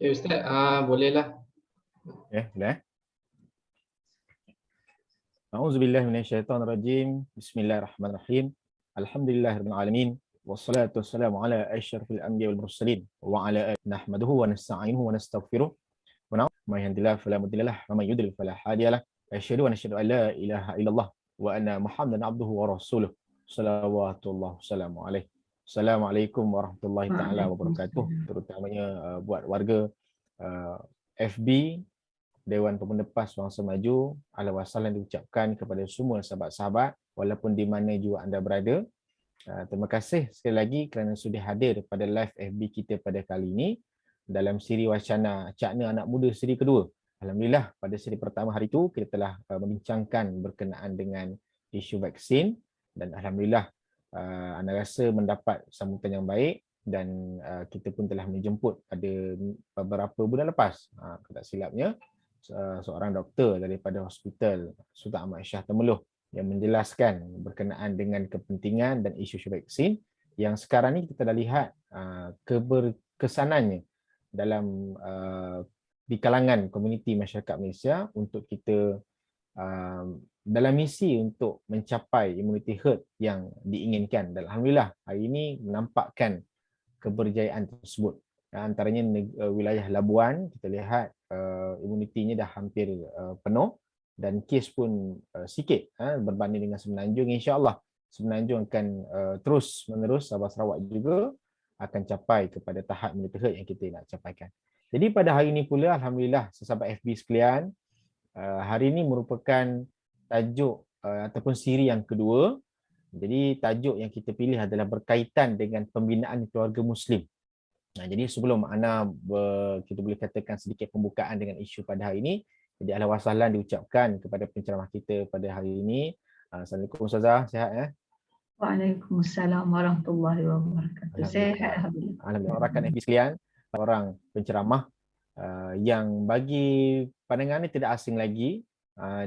Ustaz, bolehlah. Boleh. A'udzubillahi minasyaitonirrajim. Bismillahirrahmanirrahim. Alhamdulillahirabbil alamin. Wassalatu wassalamu ala asyrafil anbiya'i wal mursalin wa ala alihi nahmaduhu wa nasta'inuhu wa nastaghfiruh. Wa na'udzu may yahdihillahu fala mudilla lahu wa may yudlil fala hadiya lahu. Asyhadu an la ilaha illallah wa anna Muhammadan abduhu wa rasuluh. Shalawatullah wassalamu alaihi. Assalamualaikum warahmatullahi taala wabarakatuh. Terutamanya buat warga FB Dewan Pemuda PAS Bangsa Maju, ahlan wa sahlan diucapkan kepada semua sahabat-sahabat walaupun di mana juga anda berada. Terima kasih sekali lagi kerana sudah hadir pada live FB kita pada kali ini dalam siri wacana Cakna Anak Muda siri kedua. Alhamdulillah, pada siri pertama hari itu kita telah membincangkan berkenaan dengan isu vaksin dan alhamdulillah anda rasa mendapat sambutan yang baik dan kita pun telah menjemput pada beberapa bulan lepas, tak silapnya, seorang doktor daripada Hospital Sultan Ahmad Shah Temeloh yang menjelaskan berkenaan dengan kepentingan dan isu vaksin yang sekarang ni kita dah lihat keberkesanannya dalam di kalangan komuniti masyarakat Malaysia untuk kita dalam misi untuk mencapai immunity herd yang diinginkan. Dan alhamdulillah hari ini menampakkan keberjayaan tersebut. Antaranya wilayah Labuan kita lihat imunitinya dah hampir penuh dan kes pun sikit berbanding dengan Semenanjung. InsyaAllah Semenanjung akan terus menerus, Sabah Sarawak juga akan capai kepada tahap immunity herd yang kita nak capaikan. Jadi pada hari ini pula alhamdulillah sahabat FB sekalian, hari ini merupakan tajuk ataupun siri yang kedua. Jadi tajuk yang kita pilih adalah berkaitan dengan pembinaan keluarga Muslim. Jadi sebelum Ana kita boleh katakan sedikit pembukaan dengan isu pada hari ini, jadi ahlan wa sahlan diucapkan kepada penceramah kita pada hari ini. Assalamualaikum Ustazah, sihat ya? Waalaikumsalam warahmatullahi wabarakatuh. Sihat alhamdulillah. Alhamdulillah. Rakan FB sekalian, orang penceramah yang bagi pandangan ini tidak asing lagi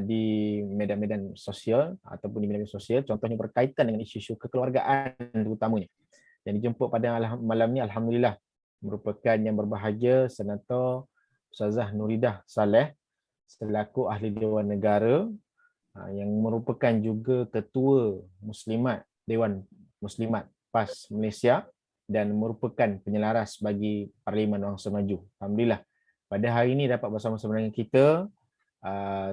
di medan-medan sosial ataupun di medan sosial, contohnya berkaitan dengan isu-isu kekeluargaan terutamanya. Yang dijemput pada malam ni alhamdulillah merupakan yang berbahagia Senator Ustazah Nuridah Saleh selaku Ahli Dewan Negara yang merupakan juga Ketua Muslimat Dewan Muslimat PAS Malaysia dan merupakan penyelaras bagi Parlimen Bangsa Maju. Alhamdulillah pada hari ini dapat bersama-sama dengan kita,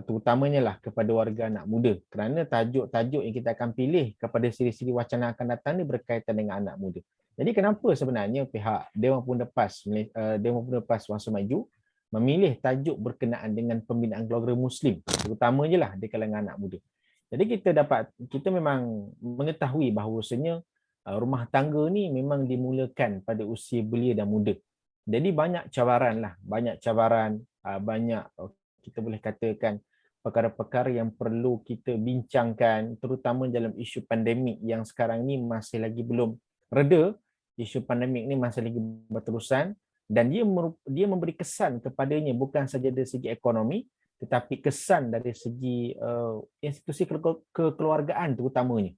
terutamanya lah kepada warga anak muda, kerana tajuk-tajuk yang kita akan pilih kepada siri-siri wacana akan datang ni berkaitan dengan anak muda. Jadi kenapa sebenarnya pihak Dewan Pemuda PAS Bangsa Maju memilih tajuk berkenaan dengan pembinaan keluarga Muslim, terutamanya lah di kalangan anak muda. Jadi kita memang mengetahui bahawasanya rumah tangga ni memang dimulakan pada usia belia dan muda. Jadi banyak cabaran, banyak kita boleh katakan perkara-perkara yang perlu kita bincangkan, terutama dalam isu pandemik yang sekarang ni masih lagi belum reda. Isu pandemik ni masih lagi berterusan dan dia memberi kesan kepadanya bukan saja dari segi ekonomi tetapi kesan dari segi institusi kekeluargaan terutamanya.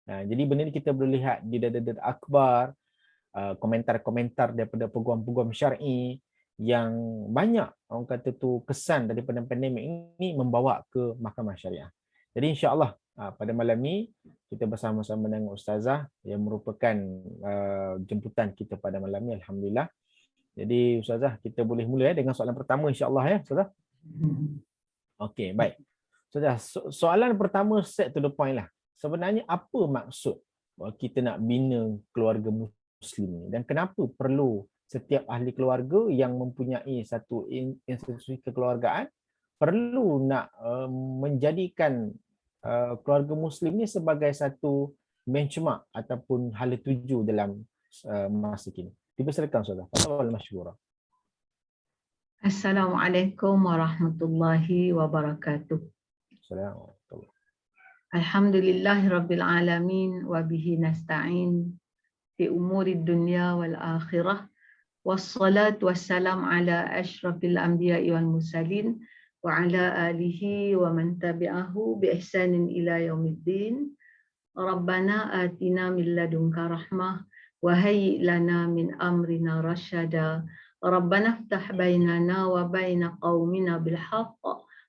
Jadi benda ni kita boleh lihat di dada-dada akhbar, komentar-komentar daripada peguam-peguam syar'i yang banyak orang kata tu kesan daripada pandemik ini membawa ke mahkamah syariah. Jadi insya-Allah pada malam ni kita bersama-sama dengan Ustazah yang merupakan jemputan kita pada malam ni alhamdulillah. Jadi Ustazah kita boleh mula dengan soalan pertama insya-Allah ya Ustazah. Okey, baik. Ustazah, soalan pertama set to the point lah. Sebenarnya apa maksud kita nak bina keluarga Muslim ni dan kenapa perlu setiap ahli keluarga yang mempunyai satu institusi kekeluargaan perlu nak menjadikan keluarga Muslim ni sebagai satu benchmark ataupun hala tuju dalam masa kini. Dipersilakan Ustazah. Fadhal masykurah. Assalamualaikum warahmatullahi wabarakatuh. Assalamualaikum. Alhamdulillahirabbil alamin wa bihi nasta'in. fi umuri dunya wal akhirah. Wassalatu wassalam ala asyrafil anbiya'i wal mursalin wa ala alihi wa man tabi'ahu bi ihsanin ila yaumiddin. Rabbana atina min ladunka rahmah wa hayyi lana min amrina rasyada. Rabbana iftah bainana wa baina qaumina bil haqq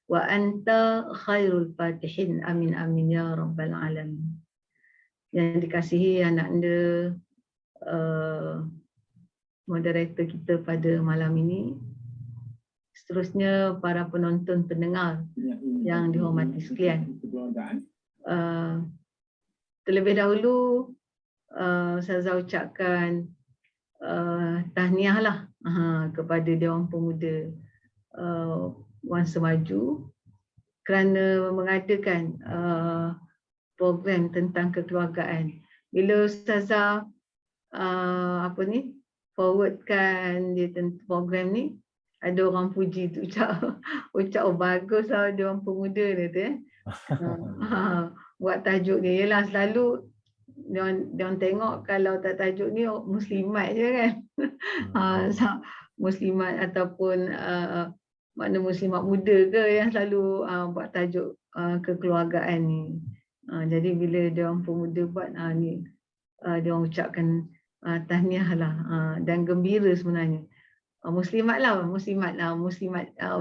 wa anta khairul fatihin. Amin amin ya rabbal alamin. Yang dikasihi anak anda, moderator kita pada malam ini, seterusnya para penonton pendengar yang dihormati sekalian. Terlebih dahulu saya ucapkan tahniah lah kepada Dewan Pemuda Wan Semaju kerana mengadakan program tentang kekeluargaan. Bila Ustazah forwardkan dia tentang program ni, ada orang puji tu, ucap oh, bagus lah Dewan Pemuda dia tu buat tajuk ni. Yelah, selalu dia tengok kalau tak tajuk ni muslimat je kan. Muslimat ataupun makna muslimat muda ke yang selalu buat tajuk kekeluargaan ni. Jadi bila Dewan Pemuda buat ni, dia orang ucapkan tahniah lah dan gembira sebenarnya. Muslimat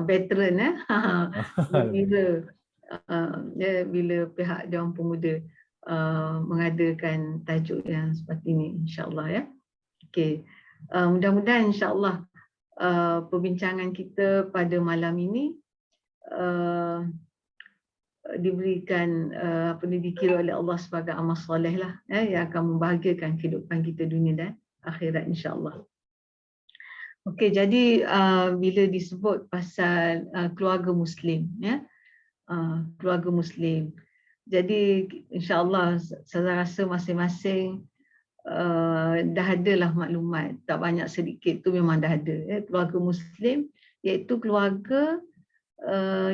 veteran gembira bila pihak Dewan Pemuda mengadakan tajuk yang seperti ini, insya-Allah ya. Okey. Mudah-mudahan insya-Allah perbincangan kita pada malam ini diberikan dikira oleh Allah sebagai amal soleh lah yang akan membahagiakan kehidupan kita dunia dan akhirat, insya-Allah. Okey, jadi bila disebut pasal keluarga Muslim, ya, keluarga Muslim, jadi insya-Allah saya rasa masing-masing dah adalah maklumat, tak banyak sedikit tu memang dah ada. Ya. Keluarga Muslim iaitu keluarga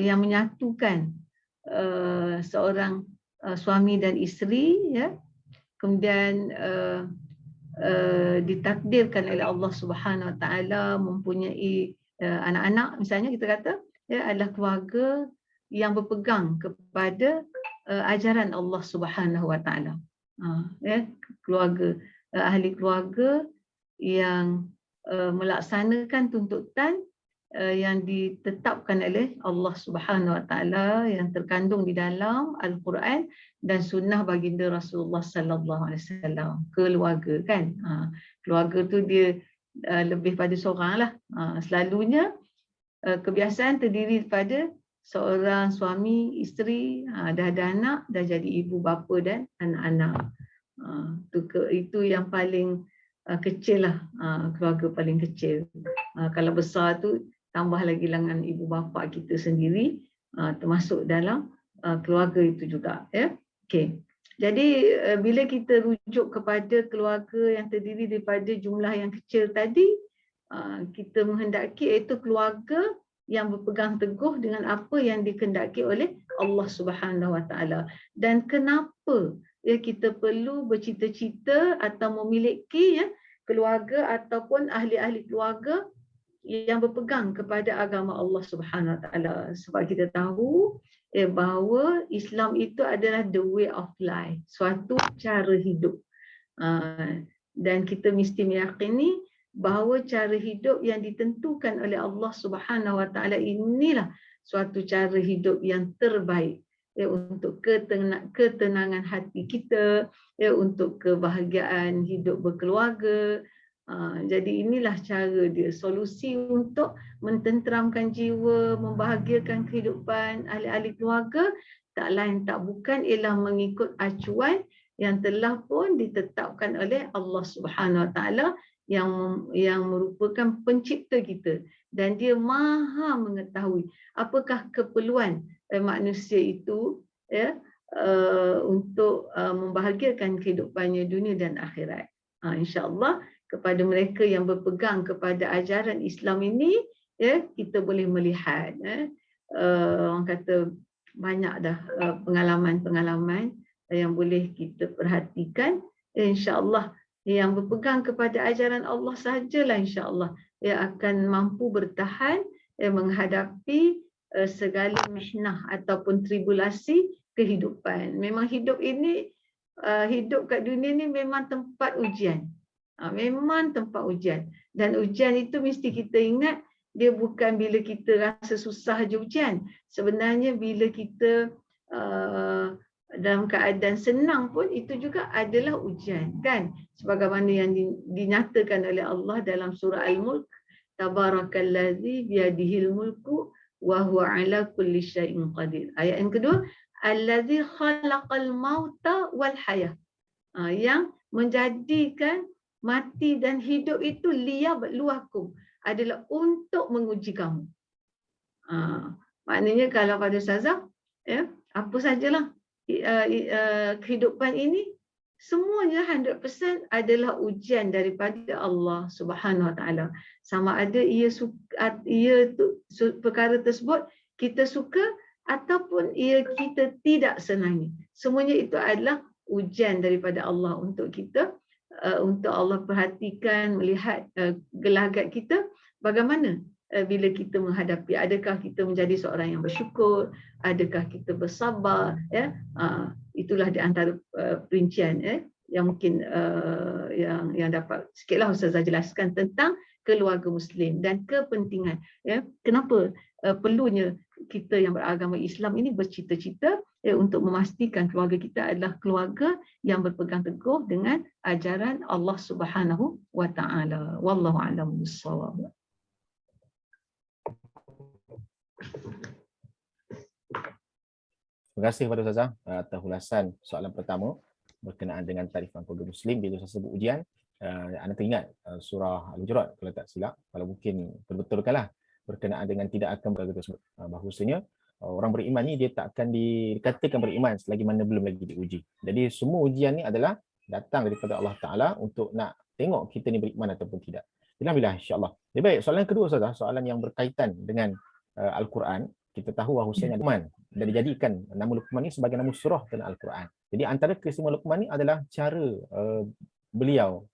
yang menyatukan seorang suami dan isteri, ya, kemudian ditakdirkan oleh Allah Subhanahu Wa Taala mempunyai anak-anak, misalnya kita kata ya, adalah keluarga yang berpegang kepada ajaran Allah Subhanahu Wa Taala. Ya, keluarga, ahli keluarga yang melaksanakan tuntutan yang ditetapkan oleh Allah Subhanahu Wa Taala yang terkandung di dalam Al-Quran dan sunnah baginda Rasulullah Sallallahu Alaihi Wasallam. Keluarga kan, keluarga tu dia lebih pada seorang lah. Selalunya kebiasaan terdiri daripada seorang suami, isteri, dah ada anak, dah jadi ibu bapa dan anak-anak. Itu yang paling kecil lah, keluarga paling kecil. Kalau besar tu tambah lagi dengan ibu bapa kita sendiri, termasuk dalam keluarga itu juga. Ya? Okay. Jadi bila kita rujuk kepada keluarga yang terdiri daripada jumlah yang kecil tadi, kita menghendaki iaitu keluarga yang berpegang teguh dengan apa yang dikehendaki oleh Allah Subhanahu Wa Taala. Dan kenapa ya kita perlu bercita-cita atau memiliki ya keluarga ataupun ahli-ahli keluarga yang berpegang kepada agama Allah Subhanahu Wa Taala? Sebab kita tahu bahawa Islam itu adalah the way of life, suatu cara hidup. Dan kita mesti meyakini bahawa cara hidup yang ditentukan oleh Allah Subhanahu Wa Taala inilah suatu cara hidup yang terbaik ya, untuk ketenangan hati kita, ya, untuk kebahagiaan hidup berkeluarga. Jadi inilah cara dia, solusi untuk mententeramkan jiwa, membahagiakan kehidupan ahli-ahli keluarga, tak lain tak bukan ialah mengikut acuan yang telah pun ditetapkan oleh Allah Subhanahu Wa Taala yang merupakan pencipta kita, dan dia maha mengetahui apakah keperluan manusia itu ya untuk membahagiakan kehidupannya dunia dan akhirat. InsyaAllah kepada mereka yang berpegang kepada ajaran Islam ini, ya, kita boleh melihat orang kata banyak dah pengalaman-pengalaman yang boleh kita perhatikan, insya-Allah yang berpegang kepada ajaran Allah sahajalah insya-Allah akan mampu bertahan menghadapi segala mihnah ataupun tribulasi kehidupan. Memang hidup ini hidup kat dunia ni memang tempat ujian. Memang tempat ujian. Dan ujian itu mesti kita ingat dia bukan bila kita rasa susah je ujian. Sebenarnya bila kita dalam keadaan senang pun itu juga adalah ujian, kan? Sebagaimana yang dinyatakan oleh Allah dalam surah Al-Mulk, tabarakallazi biyadihil mulku wa huwa ala kulli syai'in qadir. Ayat yang kedua, allazi khalaqal mauta wal hayah. Yang menjadikan mati dan hidup itu liyabluwakum, adalah untuk menguji kamu. Maknanya kalau pada Ustazah, apa sajalah kehidupan ini semuanya 100% adalah ujian daripada Allah Subhanahu Wa Taala. Sama ada perkara tersebut kita suka ataupun kita tidak senangi. Semuanya itu adalah ujian daripada Allah untuk kita, untuk Allah perhatikan, melihat gelagat kita bagaimana bila kita menghadapi, adakah kita menjadi seorang yang bersyukur, adakah kita bersabar, itulah di antara perincian yang mungkin yang dapat sikitlah Ustazah jelaskan tentang keluarga Muslim dan kepentingan kenapa perlunya kita yang beragama Islam ini bercita-cita untuk memastikan keluarga kita adalah keluarga yang berpegang teguh dengan ajaran Allah Subhanahu Wa Taala. Wallahu a'lam bissawab. Terima kasih kepada Ustazah atas ulasan soalan pertama berkenaan dengan tarifan keluarga Muslim. Bila saya sebut ujian, anda teringat surah Al-Hujurat kalau tak silap, kalau mungkin betul-betulkanlah berkenaan dengan tidak akan keluarga tersebut. Bahawasanya orang beriman ni dia tak akan dikatakan beriman selagi mana belum lagi diuji. Jadi semua ujian ni adalah datang daripada Allah Ta'ala untuk nak tengok kita ni beriman ataupun tidak. Alhamdulillah, insya-Allah. Baik, soalan kedua Ustazah, soalan yang berkaitan dengan Al-Quran. Kita tahu bahawasanya Luqman dan dijadikan nama Luqman ni sebagai nama surah dalam Al-Quran. Jadi antara keistimewaan Luqman ni adalah cara beliau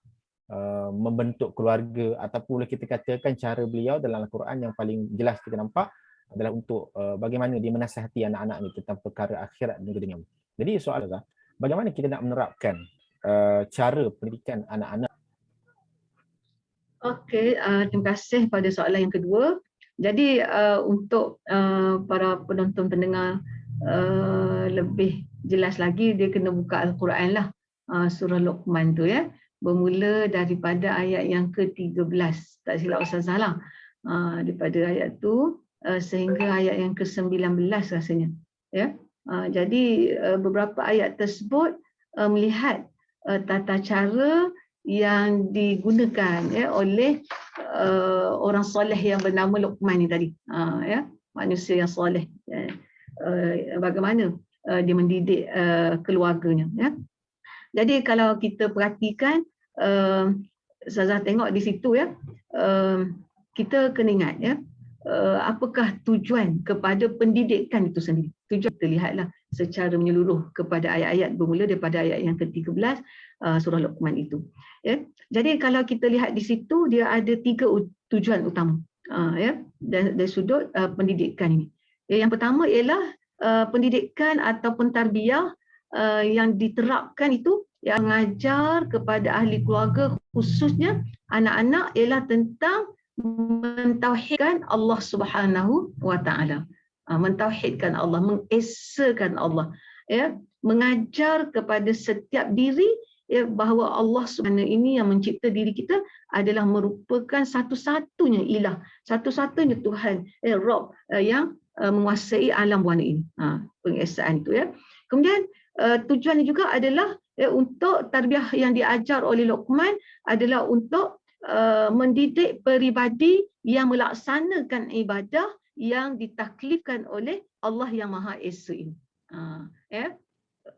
membentuk keluarga, ataupun boleh kita katakan cara beliau dalam Al-Quran yang paling jelas kita nampak adalah untuk bagaimana dia menasihati anak-anak ni tentang perkara akhirat dan dunia. Jadi soalannya, bagaimana kita nak menerapkan cara pendidikan anak-anak? Okey, terima kasih pada soalan yang kedua. Jadi untuk para penonton pendengar lebih jelas lagi, dia kena buka Al-Quran lah, surah Luqman tu bermula daripada ayat yang ke-13, tak silap Ustazah lah, daripada ayat tu sehingga ayat yang ke-19 rasanya. Jadi beberapa ayat tersebut melihat tata cara yang digunakan oleh orang soleh yang bernama Luqman ni tadi, manusia yang soleh, bagaimana dia mendidik keluarganya. Jadi kalau kita perhatikan, Ustazah tengok di situ kita kena ingat apakah tujuan kepada pendidikan itu sendiri. Tujuan kita lihatlah secara menyeluruh kepada ayat-ayat bermula daripada ayat yang ke-13 surah Luqman itu. Jadi kalau kita lihat di situ, dia ada 3 tujuan utama dari sudut pendidikan ini. Yang pertama ialah pendidikan ataupun tarbiyah yang diterapkan itu yang mengajar kepada ahli keluarga, khususnya anak-anak, ialah tentang mentauhidkan Allah Subhanahu Wa Taala, mentauhidkan Allah, mengesakan Allah, mengajar kepada setiap diri bahawa Allah Subhanahu ini yang mencipta diri kita adalah merupakan satu-satunya ilah, satu-satunya Tuhan, Rabb yang menguasai alam warna ini. Pengesaan itu Kemudian tujuannya juga adalah untuk tarbiyah yang diajar oleh Luqman adalah untuk mendidik peribadi yang melaksanakan ibadah yang ditaklifkan oleh Allah yang Maha Esa ini.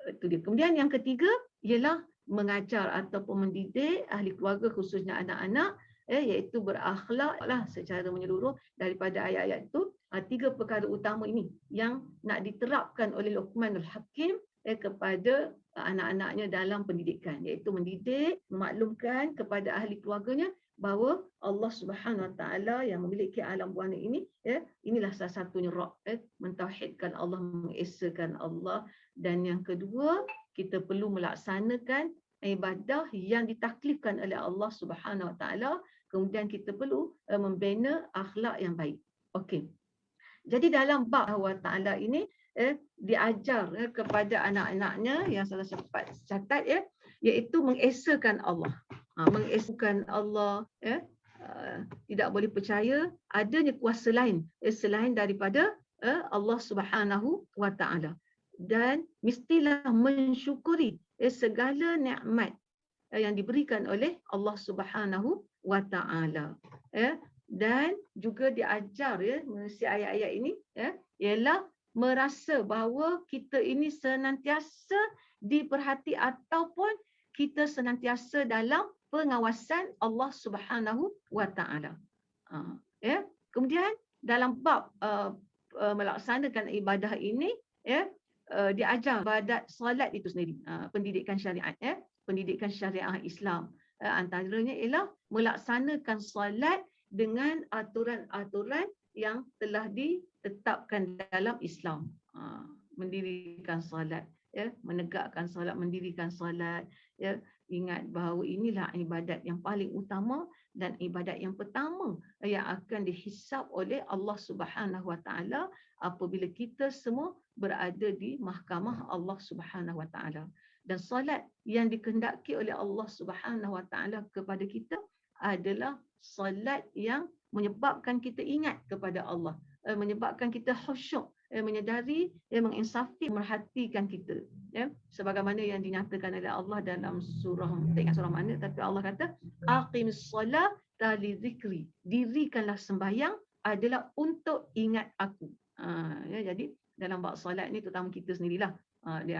Itu dia. Kemudian yang ketiga ialah mengajar ataupun mendidik ahli keluarga, khususnya anak-anak, iaitu berakhlaklah secara menyeluruh daripada ayat-ayat itu. 3 perkara utama ini yang nak diterapkan oleh Luqmanul Hakim kepada anak-anaknya dalam pendidikan, iaitu mendidik, memaklumkan kepada ahli keluarganya bahawa Allah Subhanahu Wa Taala yang memiliki alam buana ini, inilah salah satunya Rabb, mentauhidkan Allah, mengesakan Allah. Dan yang kedua, kita perlu melaksanakan ibadah yang ditaklifkan oleh Allah Subhanahu Wa Taala. Kemudian kita perlu membina akhlak yang baik. Okey. Jadi dalam bab Allah Taala ini diajar kepada anak-anaknya, yang salah sempat catat iaitu mengesakan Allah. Mengesakan Allah, tidak boleh percaya adanya kuasa lain selain daripada Allah Subhanahu Wa Taala, dan mestilah mensyukuri segala nikmat yang diberikan oleh Allah Subhanahu Wa Taala. Dan juga diajar melalui ayat-ayat ini ialah merasa bahawa kita ini senantiasa diperhati ataupun kita senantiasa dalam pengawasan Allah Subhanahu Wa Taala. Kemudian dalam bab melaksanakan ibadah ini, diajar ibadat solat itu sendiri, pendidikan syariat, pendidikan syariah Islam. Antaranya ialah melaksanakan solat dengan aturan-aturan yang telah ditetapkan dalam Islam. Mendirikan solat, menegakkan solat, mendirikan solat. Ingat bahawa inilah ibadat yang paling utama dan ibadat yang pertama yang akan dihisab oleh Allah Subhanahu Wa Taala apabila kita semua berada di mahkamah Allah Subhanahu Wa Taala. Dan solat yang dikehendaki oleh Allah Subhanahu Wa Taala kepada kita adalah solat yang menyebabkan kita ingat kepada Allah, menyebabkan kita khusyuk, menyedari, menginsafi, merhatikan kita. Sebagaimana yang dinyatakan oleh Allah dalam surah, tak ingat surah mana, tapi Allah kata, aqimis salata li zikri. Dirikanlah sembahyang adalah untuk ingat aku. Jadi dalam bab solat ni terutama kita sendirilah.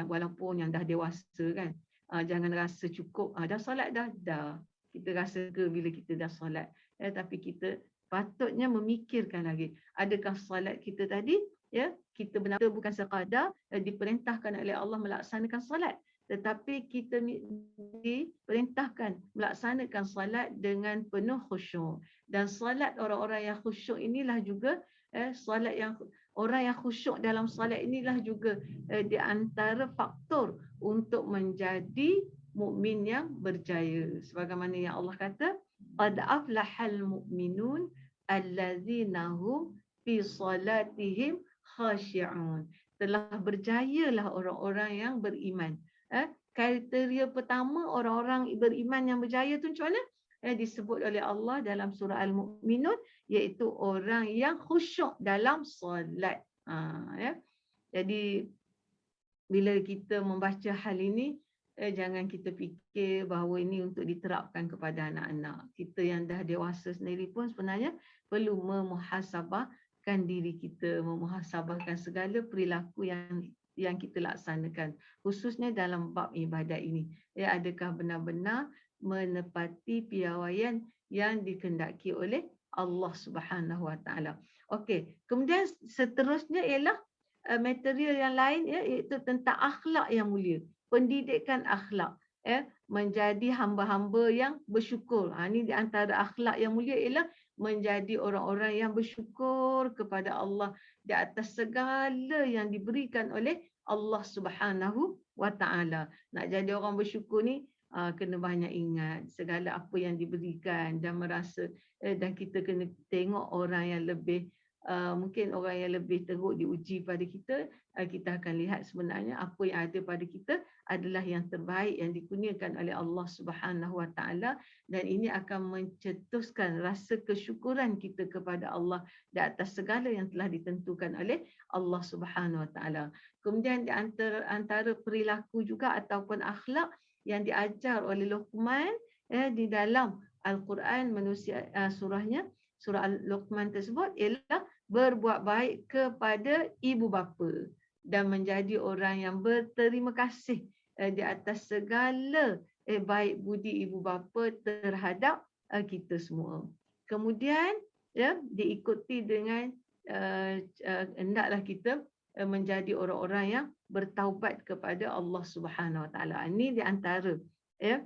Walaupun yang dah dewasa kan, jangan rasa cukup dah solat dah. Kita rasa ke bila kita dah solat, tapi kita patutnya memikirkan lagi, adakah solat kita tadi kita benar-benar bukan sekadar diperintahkan oleh Allah melaksanakan solat, tetapi kita diperintahkan melaksanakan solat dengan penuh khusyuk. Dan solat orang-orang yang khusyuk inilah juga solat yang orang yang khusyuk dalam solat inilah juga di antara faktor untuk menjadi mukmin yang berjaya. Sebagaimana yang Allah kata, qad aflahal mu'minun allazina hum fi salatihim khashi'un. Telah berjayalah orang-orang yang beriman. Kriteria pertama orang-orang beriman yang berjaya tu macam mana? Disebut oleh Allah dalam surah Al-Mu'minun, iaitu orang yang khusyuk dalam solat. Jadi bila kita membaca hal ini, jangan kita fikir bahawa ini untuk diterapkan kepada anak-anak. Kita yang dah dewasa sendiri pun sebenarnya perlu memuhasabahkan diri kita, memuhasabahkan segala perilaku yang kita laksanakan, khususnya dalam bab ibadat ini. Adakah benar-benar menepati piawaian yang dikehendaki oleh Allah Subhanahu Wa Taala. Okey, kemudian seterusnya ialah material yang lain, iaitu tentang akhlak yang mulia. Pendidikan akhlak, menjadi hamba-hamba yang bersyukur. Ini di antara akhlak yang mulia ialah menjadi orang-orang yang bersyukur kepada Allah di atas segala yang diberikan oleh Allah Subhanahu Wa Taala. Nak jadi orang bersyukur ni kena banyak ingat segala apa yang diberikan dan merasa, dan kita kena tengok orang yang lebih mungkin orang yang lebih teruk diuji pada kita, kita akan lihat sebenarnya apa yang ada pada kita adalah yang terbaik yang dikurniakan oleh Allah Subhanahu Wa Taala, dan ini akan mencetuskan rasa kesyukuran kita kepada Allah di atas segala yang telah ditentukan oleh Allah Subhanahu Wa Taala. Kemudian di antara perilaku juga ataupun akhlak yang diajar oleh Luqman di dalam Al-Quran manusia surahnya, surah Al-Luqman tersebut ialah berbuat baik kepada ibu bapa dan menjadi orang yang berterima kasih di atas segala baik budi ibu bapa terhadap kita semua. Kemudian diikuti dengan hendaklah kita menjadi orang-orang yang bertaubat kepada Allah Subhanahu Wa Taala. Ini di antara ya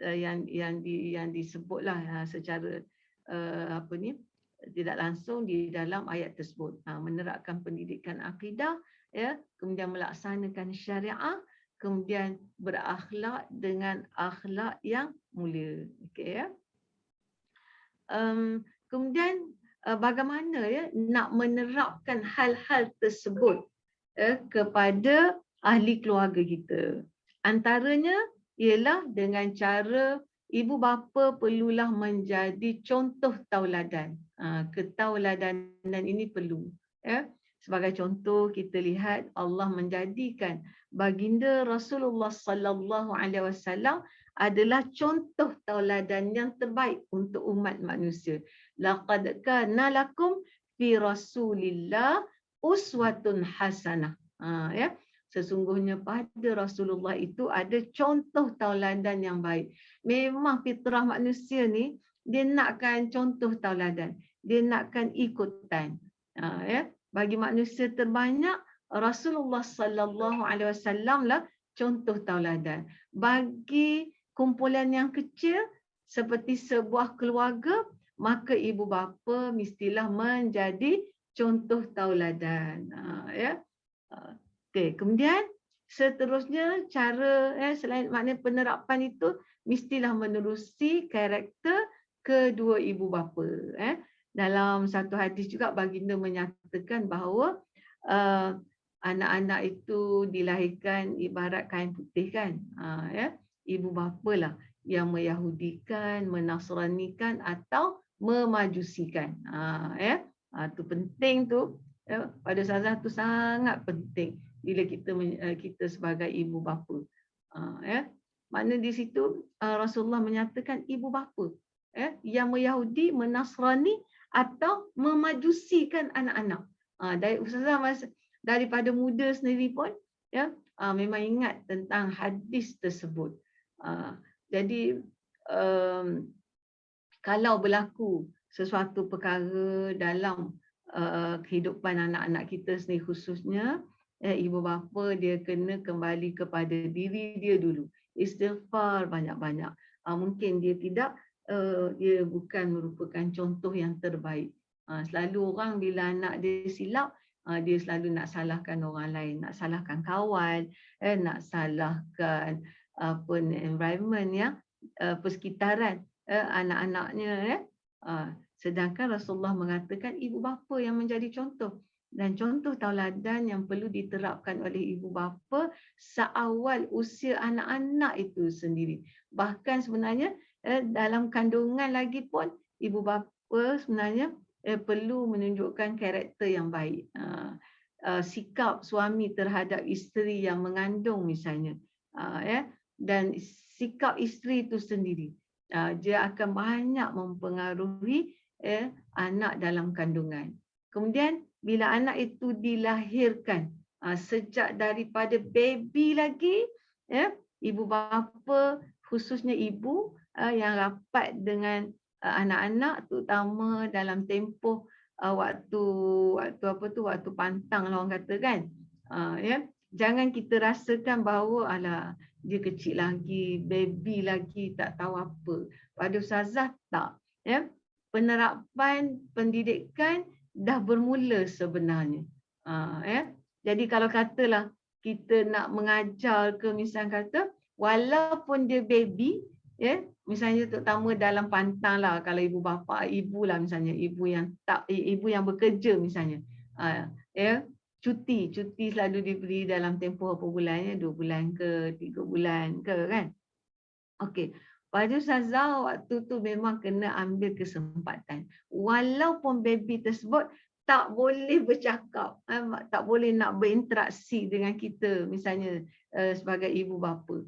yang disebutlah secara apa ni tidak langsung di dalam ayat tersebut. Menerapkan pendidikan akidah, ya, kemudian melaksanakan syariah, kemudian berakhlak dengan akhlak yang mulia. Okey, ya. Kemudian bagaimana ya nak menerapkan hal-hal tersebut kepada ahli keluarga kita. Antaranya ialah dengan cara ibu bapa perlulah menjadi contoh tauladan. Ketauladanan ini perlu. Ya. Sebagai contoh kita lihat Allah menjadikan baginda Rasulullah sallallahu alaihi wasallam adalah contoh tauladan yang terbaik untuk umat manusia. Laqad kana lakum fi Rasulillah uswatun hasanah. Ya. Sesungguhnya pada Rasulullah itu ada contoh tauladan yang baik. Memang fitrah manusia ni dia nakkan contoh tauladan. Dia nakkan ikutan. Ya. Bagi manusia terbanyak Rasulullah sallallahu alaihi wasallam lah contoh tauladan. Bagi kumpulan yang kecil seperti sebuah keluarga, maka ibu bapa mestilah menjadi contoh tauladan. Ya. Okey, kemudian seterusnya cara selain makna penerapan itu mestilah menerusi karakter kedua ibu bapa. Dalam satu hadis juga baginda menyatakan bahawa anak-anak itu dilahirkan ibarat kain putih kan. Ya. Ibu bapa lah yang meyahudikan, menasranikan atau memajusikan. Ya. Itu penting tu. Ya. Pada saat tu sangat penting bila kita sebagai ibu bapa. Ya. Makna di situ Rasulullah menyatakan ibu bapa yang Yahudi, menasrani atau memajusikan anak-anak. Daripada muda sendiri pun ya memang ingat tentang hadis tersebut. Jadi kalau berlaku sesuatu perkara dalam kehidupan anak-anak kita sendiri khususnya, ibu bapa dia kena kembali kepada diri dia dulu. Istighfar banyak-banyak. Mungkin dia dia bukan merupakan contoh yang terbaik. Selalu orang bila anak dia silap, dia selalu nak salahkan orang lain, nak salahkan kawan, nak salahkan environment ya, persekitaran anak-anaknya. Sedangkan Rasulullah mengatakan ibu bapa yang menjadi contoh. Dan contoh tauladan yang perlu diterapkan oleh ibu bapa seawal usia anak-anak itu sendiri. Bahkan sebenarnya dalam kandungan lagi pun ibu bapa sebenarnya perlu menunjukkan karakter yang baik. Sikap suami terhadap isteri yang mengandung misalnya. Dan sikap isteri itu sendiri. Dia akan banyak mempengaruhi anak dalam kandungan. Kemudian bila anak itu dilahirkan, sejak daripada baby lagi, ibu bapa khususnya ibu yang rapat dengan anak-anak terutama dalam tempoh waktu pantang lah orang kata kan. Ya. Jangan kita rasakan bahawa alah dia kecil lagi, baby lagi, tak tahu apa. Pada ustazah tak. Ya. Penerapan pendidikan dah bermula sebenarnya. Ya. Jadi kalau katalah kita nak mengajar ke misalnya kata, walaupun dia baby, ya, misalnya terutama dalam pantang lah, kalau ibu bapa, ibu lah misalnya, ibu yang bekerja misalnya. Ya. Cuti selalu diberi dalam tempoh berapa bulan ya, 2 bulan ke 3 bulan ke kan. Okey. Pada ustazah waktu tu memang kena ambil kesempatan. Walaupun baby tersebut tak boleh bercakap, tak boleh nak berinteraksi dengan kita misalnya sebagai ibu bapa.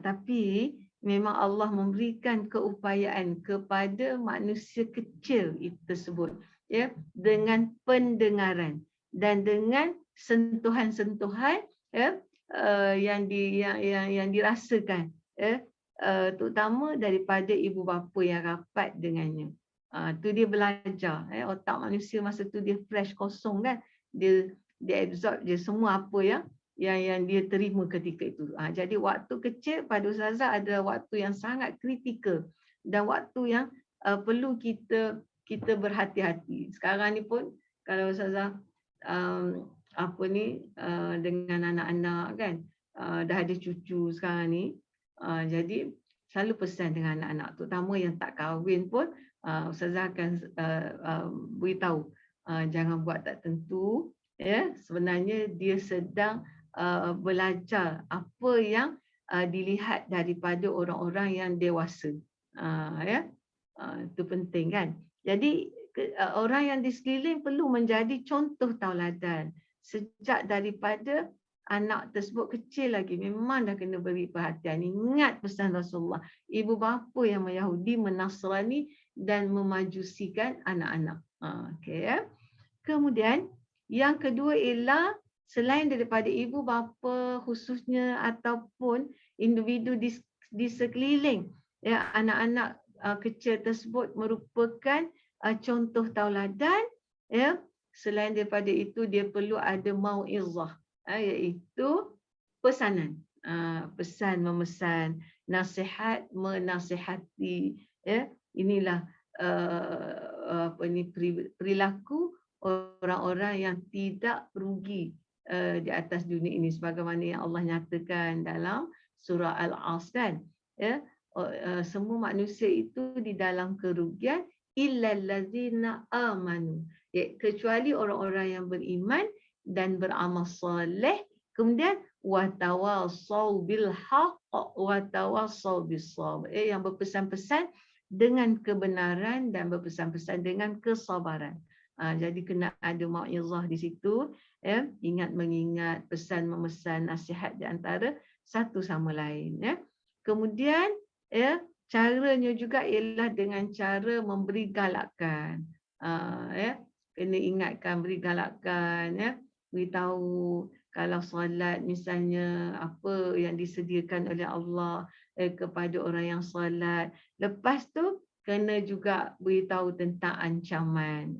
Tapi memang Allah memberikan keupayaan kepada manusia kecil itu tersebut ya, dengan pendengaran dan dengan sentuhan-sentuhan ya, yang dirasakan ya, terutama daripada ibu bapa yang rapat dengannya. Tu dia belajar. Otak manusia masa tu dia fresh, kosong kan. dia absorb je semua apa yang dia terima ketika itu. Jadi waktu kecil pada ustazah adalah waktu yang sangat kritikal dan waktu yang perlu kita berhati-hati. Sekarang ni pun kalau ustazah dengan anak-anak kan, dah ada cucu sekarang ni, jadi selalu pesan dengan anak-anak, terutama yang tak kahwin pun, ustazah akan beritahu jangan buat tak tentu. Sebenarnya dia sedang belajar apa yang dilihat daripada orang-orang yang dewasa. Itu penting kan. Jadi orang yang di sekeliling perlu menjadi contoh tauladan sejak daripada anak tersebut kecil lagi, memang dah kena beri perhatian. Ingat pesan Rasulullah, ibu bapa yang Yahudi menasrani dan memajusikan anak-anak. Kemudian yang kedua ialah selain daripada ibu bapa khususnya ataupun individu di sekeliling anak-anak kecil tersebut merupakan contoh tauladan. Selain daripada itu dia perlu ada mau'izah, iaitu pesanan, pesan memesan, nasihat menasihati. Inilah perilaku orang-orang yang tidak rugi di atas dunia ini, sebagaimana yang Allah nyatakan dalam surah Al-As kan. Semua manusia itu di dalam kerugian illal ladzina amanu, kecuali orang-orang yang beriman dan beramal soleh, kemudian watawasau bil haqq watawasau bis sabr, yang berpesan-pesan dengan kebenaran dan berpesan-pesan dengan kesabaran. Jadi kena ada mau'izah di situ, ingat mengingat, pesan memesan, nasihat di antara satu sama lain. Kemudian caranya juga ialah dengan cara memberi galakan. Kena ingatkan, beri galakan, beritahu kalau solat misalnya apa yang disediakan oleh Allah kepada orang yang solat. Lepas tu kena juga beritahu tentang ancaman,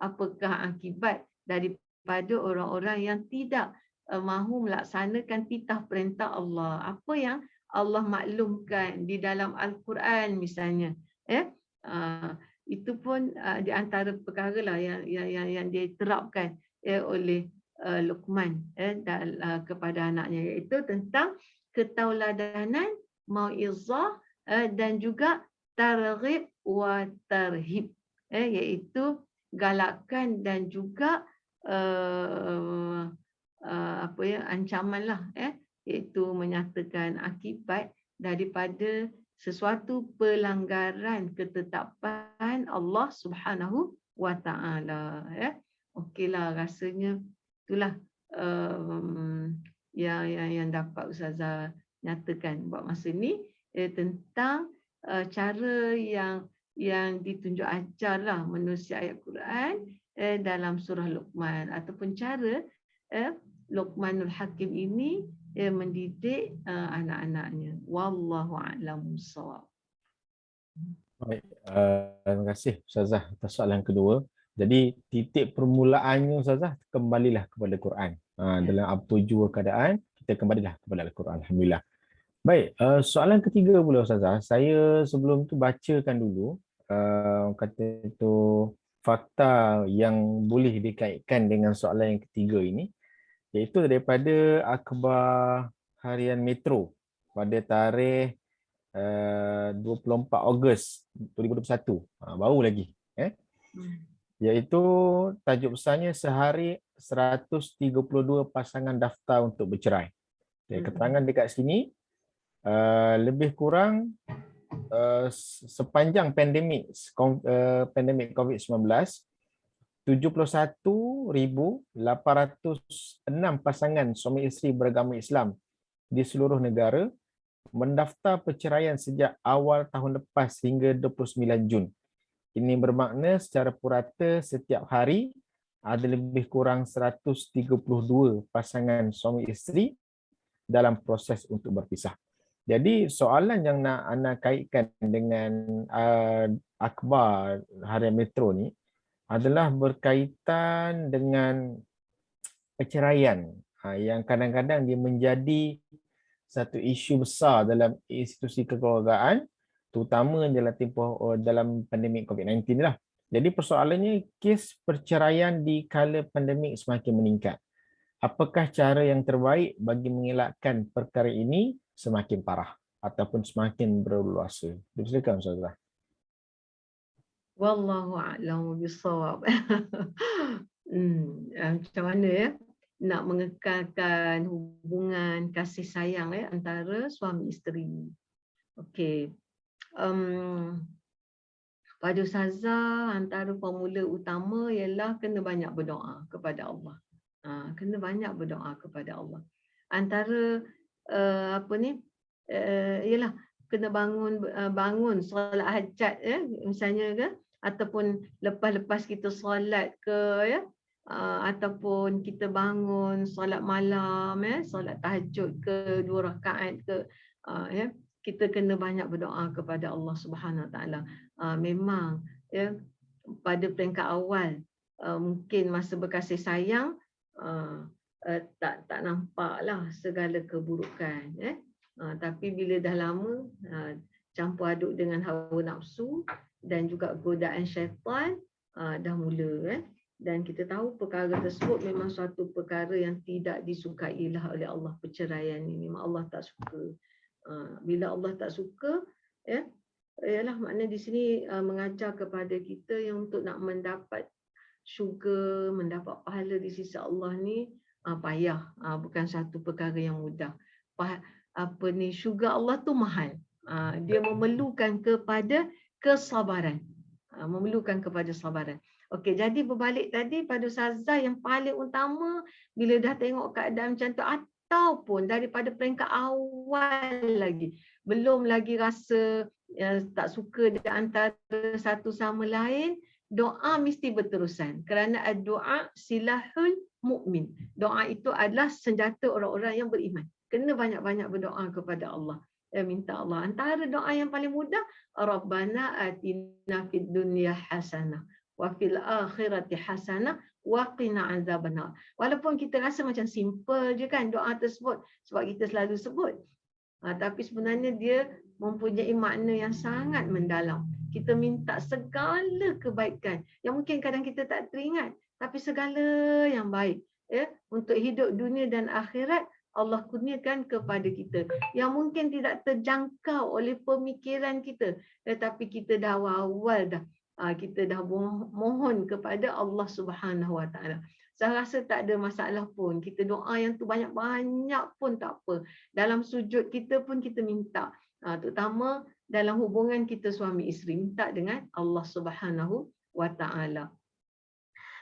apakah akibat daripada orang-orang yang tidak mahu melaksanakan titah perintah Allah. Apa yang Allah maklumkan di dalam Al-Quran misalnya. Itu pun di antara perkara lah yang diterapkan oleh Luqman kepada anaknya, iaitu tentang ketauladanan, mau'izah dan juga targhib wa tarhib, iaitu galakan dan juga ancaman lah, iaitu menyatakan akibat daripada sesuatu pelanggaran ketetapan Allah Subhanahu wa Ta'ala. Okeylah, rasanya itulah yang dapat Ustazah nyatakan buat masa ni tentang cara yang ditunjuk ajarlah menerusi ayat Quran dalam surah Luqman, ataupun cara Luqmanul Hakim ini mendidik anak-anaknya. Wallahu a'lam bissawab. Baik, terima kasih Ustazah atas soalan kedua. Jadi titik permulaannya Ustazah, kembalilah kepada Quran. Dalam apa jua keadaan, kita kembalilah kepada Al-Quran. Alhamdulillah. Baik, soalan ketiga pula Ustazah. Saya sebelum tu bacakan dulu kata itu fakta yang boleh dikaitkan dengan soalan yang ketiga ini, iaitu daripada akhbar harian Metro pada tarikh 24 Ogos 2021, baru lagi, iaitu tajuk besarnya sehari 132 pasangan daftar untuk bercerai. Keterangan dekat sini lebih kurang sepanjang pandemik COVID-19, 71,806 pasangan suami isteri beragama Islam di seluruh negara mendaftar perceraian sejak awal tahun lepas hingga 29 Jun. Ini bermakna secara purata setiap hari ada lebih kurang 132 pasangan suami isteri dalam proses untuk berpisah. Jadi soalan yang nak Ana kaitkan dengan akhbar harian Metro ni adalah berkaitan dengan perceraian yang kadang-kadang dia menjadi satu isu besar dalam institusi kekeluargaan, terutama dalam pandemik COVID-19 lah. Jadi persoalannya, kes perceraian di kala pandemik semakin meningkat. Apakah cara yang terbaik bagi mengelakkan perkara ini semakin parah ataupun semakin berluasa? Silakan Ustazah. Wallahu a'lam bishawab. Macam mana ya nak mengekalkan hubungan kasih sayang antara suami isteri. Okey. Pada Ustazah, antara formula utama ialah kena banyak berdoa kepada Allah. Kena banyak berdoa kepada Allah. Antara ialah kena bangun solat hajat misalnya ke, ataupun lepas-lepas kita solat ke ataupun kita bangun solat malam solat tahajud ke 2 rakaat ke kita kena banyak berdoa kepada Allah Subhanahu Wa Taala. Memang pada peringkat awal mungkin masa berkasih sayang tak nampaklah segala keburukan tapi bila dah lama campur aduk dengan hawa nafsu dan juga godaan syaitan dah mula dan kita tahu perkara tersebut memang suatu perkara yang tidak disukailah oleh Allah. Perceraian ini memang Allah tak suka. Bila Allah tak suka ialah makna di sini mengajar kepada kita yang untuk nak mendapat syurga, mendapat pahala di sisi Allah ni payah, bukan satu perkara yang mudah. Syurga Allah tu mahal. Dia memerlukan kepada kesabaran. Memerlukan kepada sabaran. Okey, jadi berbalik tadi pada Ustazah, yang paling utama bila dah tengok keadaan macam tu ataupun daripada peringkat awal lagi, belum lagi rasa tak suka di antara satu sama lain, doa mesti berterusan. Kerana doa silahul mukmin. Doa itu adalah senjata orang-orang yang beriman. Kena banyak-banyak berdoa kepada Allah. Minta Allah. Antara doa yang paling mudah, Rabbana atina fid dunya hasanah wa fil akhirati hasanah wa qina azabannar. Walaupun kita rasa macam simple je kan doa tersebut sebab kita selalu sebut. Tapi sebenarnya dia mempunyai makna yang sangat mendalam. Kita minta segala kebaikan yang mungkin kadang kita tak teringat, tapi segala yang baik untuk hidup dunia dan akhirat Allah kurniakan kepada kita yang mungkin tidak terjangkau oleh pemikiran kita, tetapi kita dah awal dah kita dah mohon kepada Allah Subhanahu Wa Taala. Saya rasa tak ada masalah pun. Kita doa yang tu banyak-banyak pun tak apa. Dalam sujud kita pun kita minta. Terutama dalam hubungan kita suami isteri. Minta dengan Allah Subhanahu Wa Taala.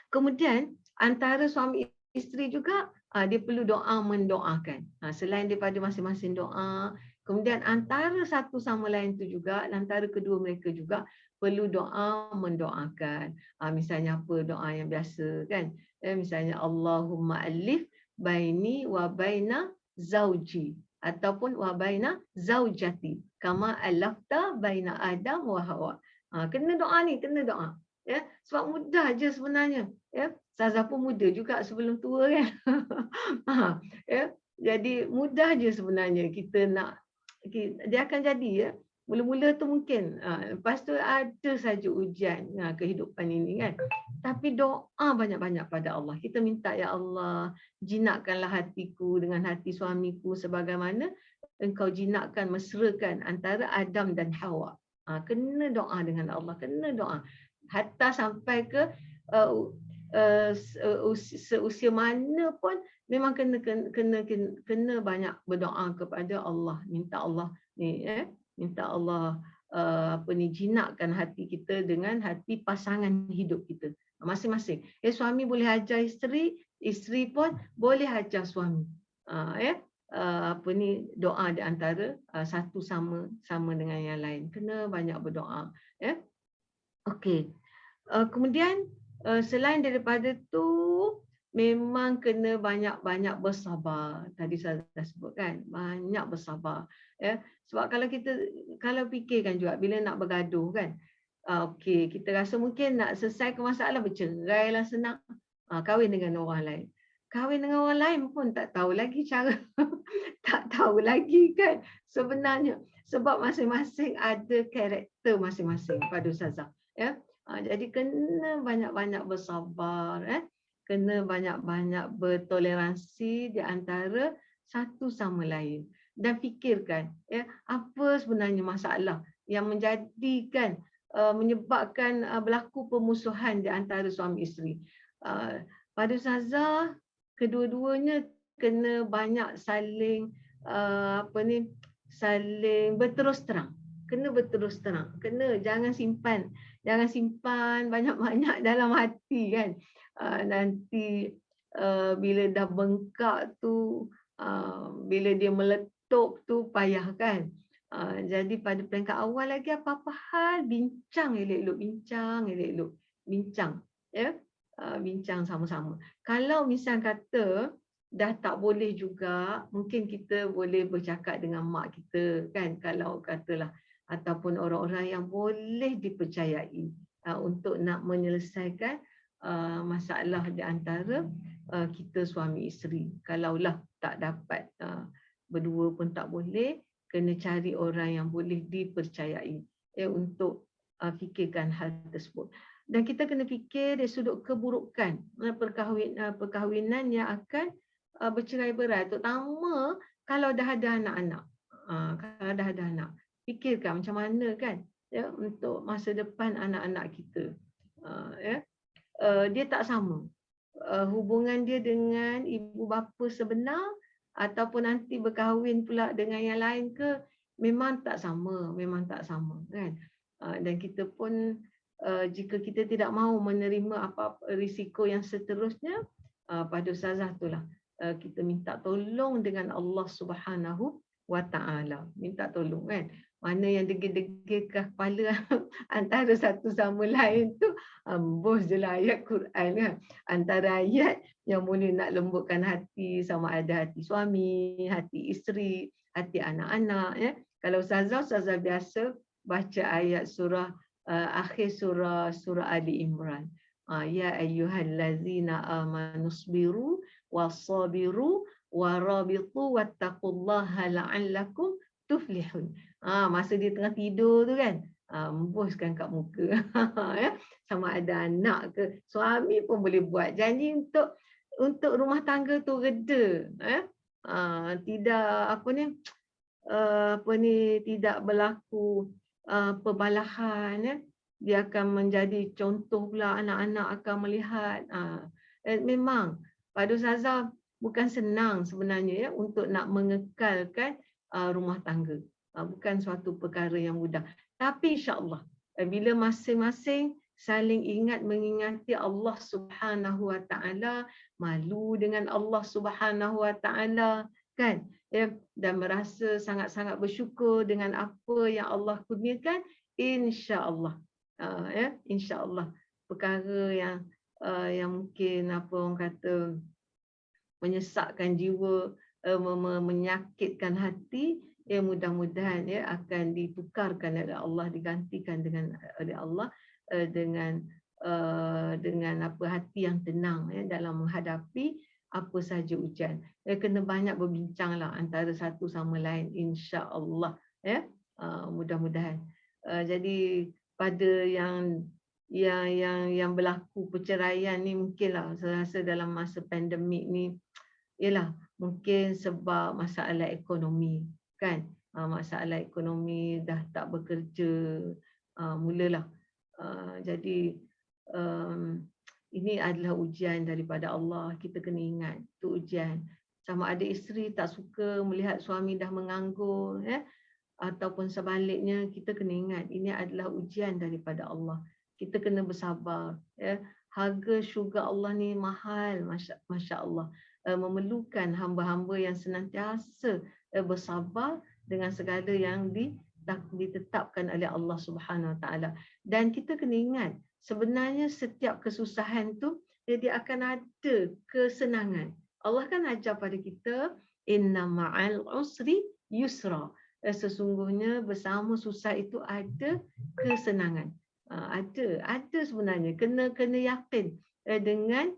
Kemudian antara suami isteri juga dia perlu doa mendoakan. Selain daripada masing-masing doa, kemudian antara satu sama lain tu juga, antara kedua mereka juga perlu doa mendoakan. Misalnya apa doa yang biasa kan? Misalnya Allahumma alif baini wa baina zauji ataupun wa baina zaujati kama alafta baina Adam wa Hawa. Kena doa ni, kena doa. Sebab mudah je sebenarnya. Ustazah pun muda juga sebelum tua kan. Jadi mudah je sebenarnya kita nak, dia akan jadi mula-mula tu mungkin lepas tu ada saja ujian kehidupan ini kan, tapi doa banyak-banyak pada Allah. Kita minta, ya Allah, jinakkanlah hatiku dengan hati suamiku sebagaimana engkau jinakkan, mesrakan antara Adam dan Hawa. Kena doa dengan Allah, kena doa hatta sampai ke seusia mana pun memang kena banyak berdoa kepada Allah, minta Allah ni minta Allah jinakkan hati kita dengan hati pasangan hidup kita masing-masing. Suami boleh ajar isteri, isteri pun boleh ajar suami. Doa di antara satu sama dengan yang lain. Kena banyak berdoa. Okey. Kemudian selain daripada tu memang kena banyak-banyak bersabar. Tadi saya dah sebut kan, banyak bersabar. Sebab kalau fikirkan juga bila nak bergaduh kan, okey, kita rasa mungkin nak selesaikan masalah bercerai lah senang. Kahwin dengan orang lain. kahwin dengan orang lain pun tak tahu lagi cara tak tahu lagi kan sebenarnya, sebab masing-masing ada karakter masing-masing pada ustazah ya. Jadi kena banyak-banyak bersabar, kena banyak-banyak bertoleransi di antara satu sama lain, dan fikirkan ya apa sebenarnya masalah yang menjadikan menyebabkan berlaku permusuhan di antara suami isteri. Pada ustazah, kedua-duanya kena banyak saling saling berterus terang. Kena berterus terang. Jangan simpan banyak-banyak dalam hati kan. Nanti bila dah bengkak tu, bila dia meletup tu payah kan. Jadi pada peringkat awal lagi apa-apa hal bincang elok-elok, bincang ya. Bincang sama-sama. Kalau misal kata dah tak boleh juga, mungkin kita boleh bercakap dengan mak kita kan, kalau katalah, ataupun orang-orang yang boleh dipercayai untuk nak menyelesaikan masalah di antara kita suami isteri. Kalaulah tak dapat, berdua pun tak boleh, kena cari orang yang boleh dipercayai untuk fikirkan hal tersebut. Dan kita kena fikir dari sudut keburukan perkahwinan yang akan bercerai-berai, terutama kalau dah ada anak-anak. Kalau dah ada anak, fikirkan macam mana kan ya untuk masa depan anak-anak kita. Dia tak sama hubungan dia dengan ibu bapa sebenar ataupun nanti berkahwin pula dengan yang lain ke, memang tak sama kan. Dan kita pun jika kita tidak mahu menerima apa risiko yang seterusnya, pada ustazah itulah kita minta tolong dengan Allah Subhanahu wa taala. Minta tolong kan. Mana yang degil-degil ke kepala antara satu sama lain tu, ambos je lah ayat Quran kan. Antara ayat yang boleh nak lembutkan hati, sama ada hati suami, hati isteri, hati anak-anak ya. Kalau ustazah biasa baca ayat surah akhir surah Ali Imran. Ya ayyuhallazina amanusbiru wasabiru warabitu wattaqullaha la'allakum tuflihun. Masa dia tengah tidur tu kan, embuskan kat muka. Ya, sama ada anak ke suami pun boleh buat. Janji untuk rumah tangga tu reda. Tidak tidak berlaku perbalahan ya. Dia akan menjadi contoh pula, anak-anak akan melihat. Memang pada ustazah bukan senang sebenarnya ya untuk nak mengekalkan rumah tangga. Bukan suatu perkara yang mudah. Tapi insya-Allah bila masing-masing saling ingat mengingati Allah Subhanahu wa taala, malu dengan Allah Subhanahu wa taala kan, ya, dan merasa sangat-sangat bersyukur dengan apa yang Allah kurniakan, insya-Allah ya, insya-Allah perkara yang mungkin apa orang kata menyesakkan jiwa, menyakitkan hati, ya mudah-mudahan ya akan ditukarkan oleh Allah, digantikan oleh Allah dengan apa hati yang tenang ya dalam menghadapi apa saja ujian. Kena banyak berbincanglah antara satu sama lain, insya-Allah ya. Mudah-mudahan. Jadi pada yang berlaku perceraian ni, mungkinlah saya rasa dalam masa pandemik ni, ialah mungkin sebab masalah ekonomi kan. Masalah ekonomi, dah tak bekerja, mulalah. Jadi ini adalah ujian daripada Allah. Kita kena ingat itu ujian. Sama ada isteri tak suka melihat suami dah menganggur ya, ataupun sebaliknya, kita kena ingat ini adalah ujian daripada Allah. Kita kena bersabar ya. Harga syurga Allah ni mahal, masya-Allah. Memerlukan hamba-hamba yang senantiasa bersabar dengan segala yang ditetapkan oleh Allah Subhanahu Wa Taala. Dan kita kena ingat, sebenarnya setiap kesusahan tu dia akan ada kesenangan. Allah kan ajar pada kita, inna ma'al usri yusra. Sesungguhnya bersama susah itu ada kesenangan. Ada sebenarnya. Kena yakin dengan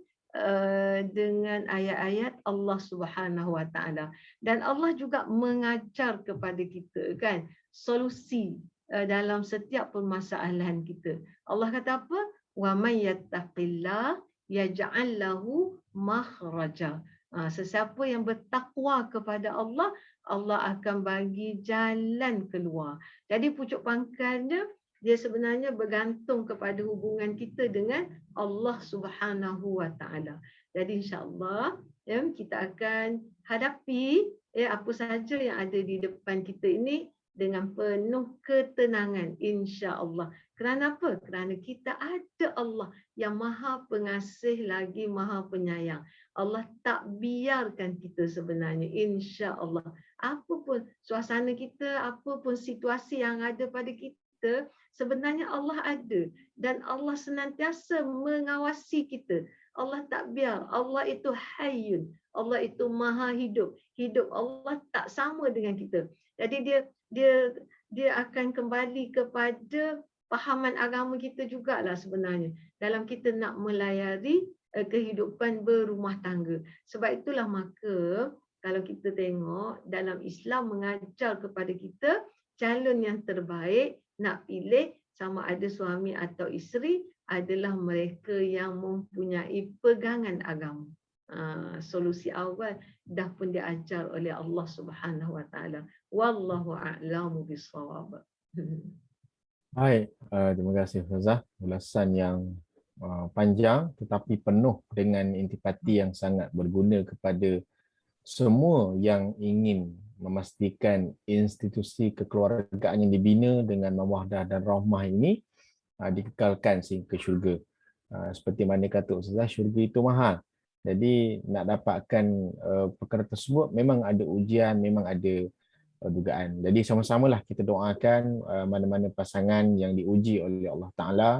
dengan ayat-ayat Allah Subhanahu Wa Taala, dan Allah juga mengajar kepada kita kan solusi dalam setiap permasalahan kita. Allah kata apa? Wa may yattaqillah yaj'al lahu makhraja. Sesiapa yang bertakwa kepada Allah, Allah akan bagi jalan keluar. Jadi pucuk pangkalnya dia sebenarnya bergantung kepada hubungan kita dengan Allah Subhanahu Wa Taala. Jadi insya-Allah ya, kita akan hadapi apa sahaja yang ada di depan kita ini dengan penuh ketenangan insya-Allah. Kerana apa? Kerana kita ada Allah yang Maha Pengasih lagi Maha Penyayang. Allah tak biarkan kita sebenarnya insya-Allah. Apapun suasana kita, apapun situasi yang ada pada kita, sebenarnya Allah ada dan Allah senantiasa mengawasi kita. Allah tak biar. Allah itu hayyun. Allah itu maha hidup. Hidup Allah tak sama dengan kita. Jadi dia akan kembali kepada pahaman agama kita jugalah sebenarnya dalam kita nak melayari kehidupan berumah tangga. Sebab itulah maka kalau kita tengok dalam Islam mengajar kepada kita calon yang terbaik nak pilih sama ada suami atau isteri adalah mereka yang mempunyai pegangan agama. Solusi awal dah pun diajar oleh Allah Subhanahu Wa Taala. Wallahu a'lamu bissawab. Baik, terima kasih Ustazah. Ulasan yang panjang tetapi penuh dengan intipati yang sangat berguna kepada semua yang ingin memastikan institusi kekeluargaan yang dibina dengan mawaddah dan rahmah ini dikekalkan sehingga ke syurga. Seperti mana kata Ustazah, syurga itu mahal. Jadi nak dapatkan perkara tersebut memang ada ujian, memang ada dugaan. Jadi sama-samalah kita doakan mana-mana pasangan yang diuji oleh Allah Ta'ala,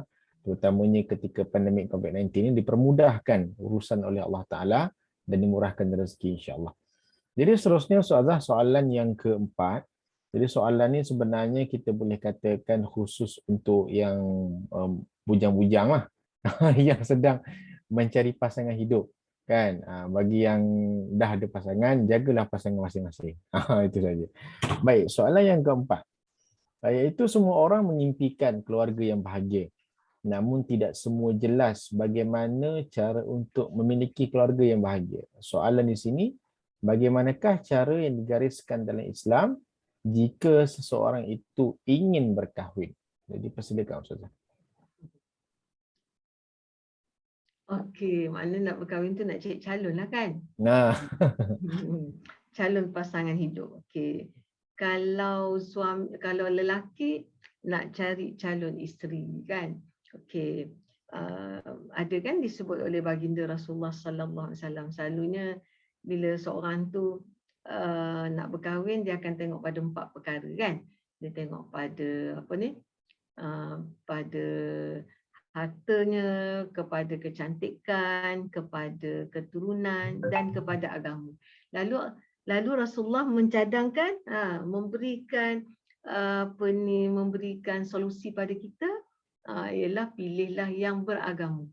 terutamanya ketika pandemik COVID-19 ini dipermudahkan urusan oleh Allah Ta'ala dan dimurahkan rezeki insya-Allah. Jadi seterusnya Ustazah, soalan yang keempat. Jadi soalan ni sebenarnya kita boleh katakan khusus untuk yang bujang-bujang lah yang sedang mencari pasangan hidup. Kan, bagi yang dah ada pasangan, jagalah pasangan masing-masing. Itu saja. Baik, soalan yang keempat, iaitu semua orang mengimpikan keluarga yang bahagia, namun tidak semua jelas bagaimana cara untuk memiliki keluarga yang bahagia. Soalan di sini, bagaimanakah cara yang digariskan dalam Islam jika seseorang itu ingin berkahwin? Jadi persilakan Ustazah. Okey, maknanya nak berkahwin tu nak cari calon lah kan? Nah, Calon pasangan hidup. Okey. Kalau lelaki nak cari calon isteri kan? Okey. Ada kan disebut oleh baginda Rasulullah sallallahu alaihi wasallam, selalunya bila seorang tu nak berkahwin dia akan tengok pada 4 perkara kan? Dia tengok pada apa ni? Pada hartanya, kepada kecantikan, kepada keturunan dan kepada agama. Lalu Rasulullah mencadangkan memberikan memberikan solusi pada kita ialah pilihlah yang beragama.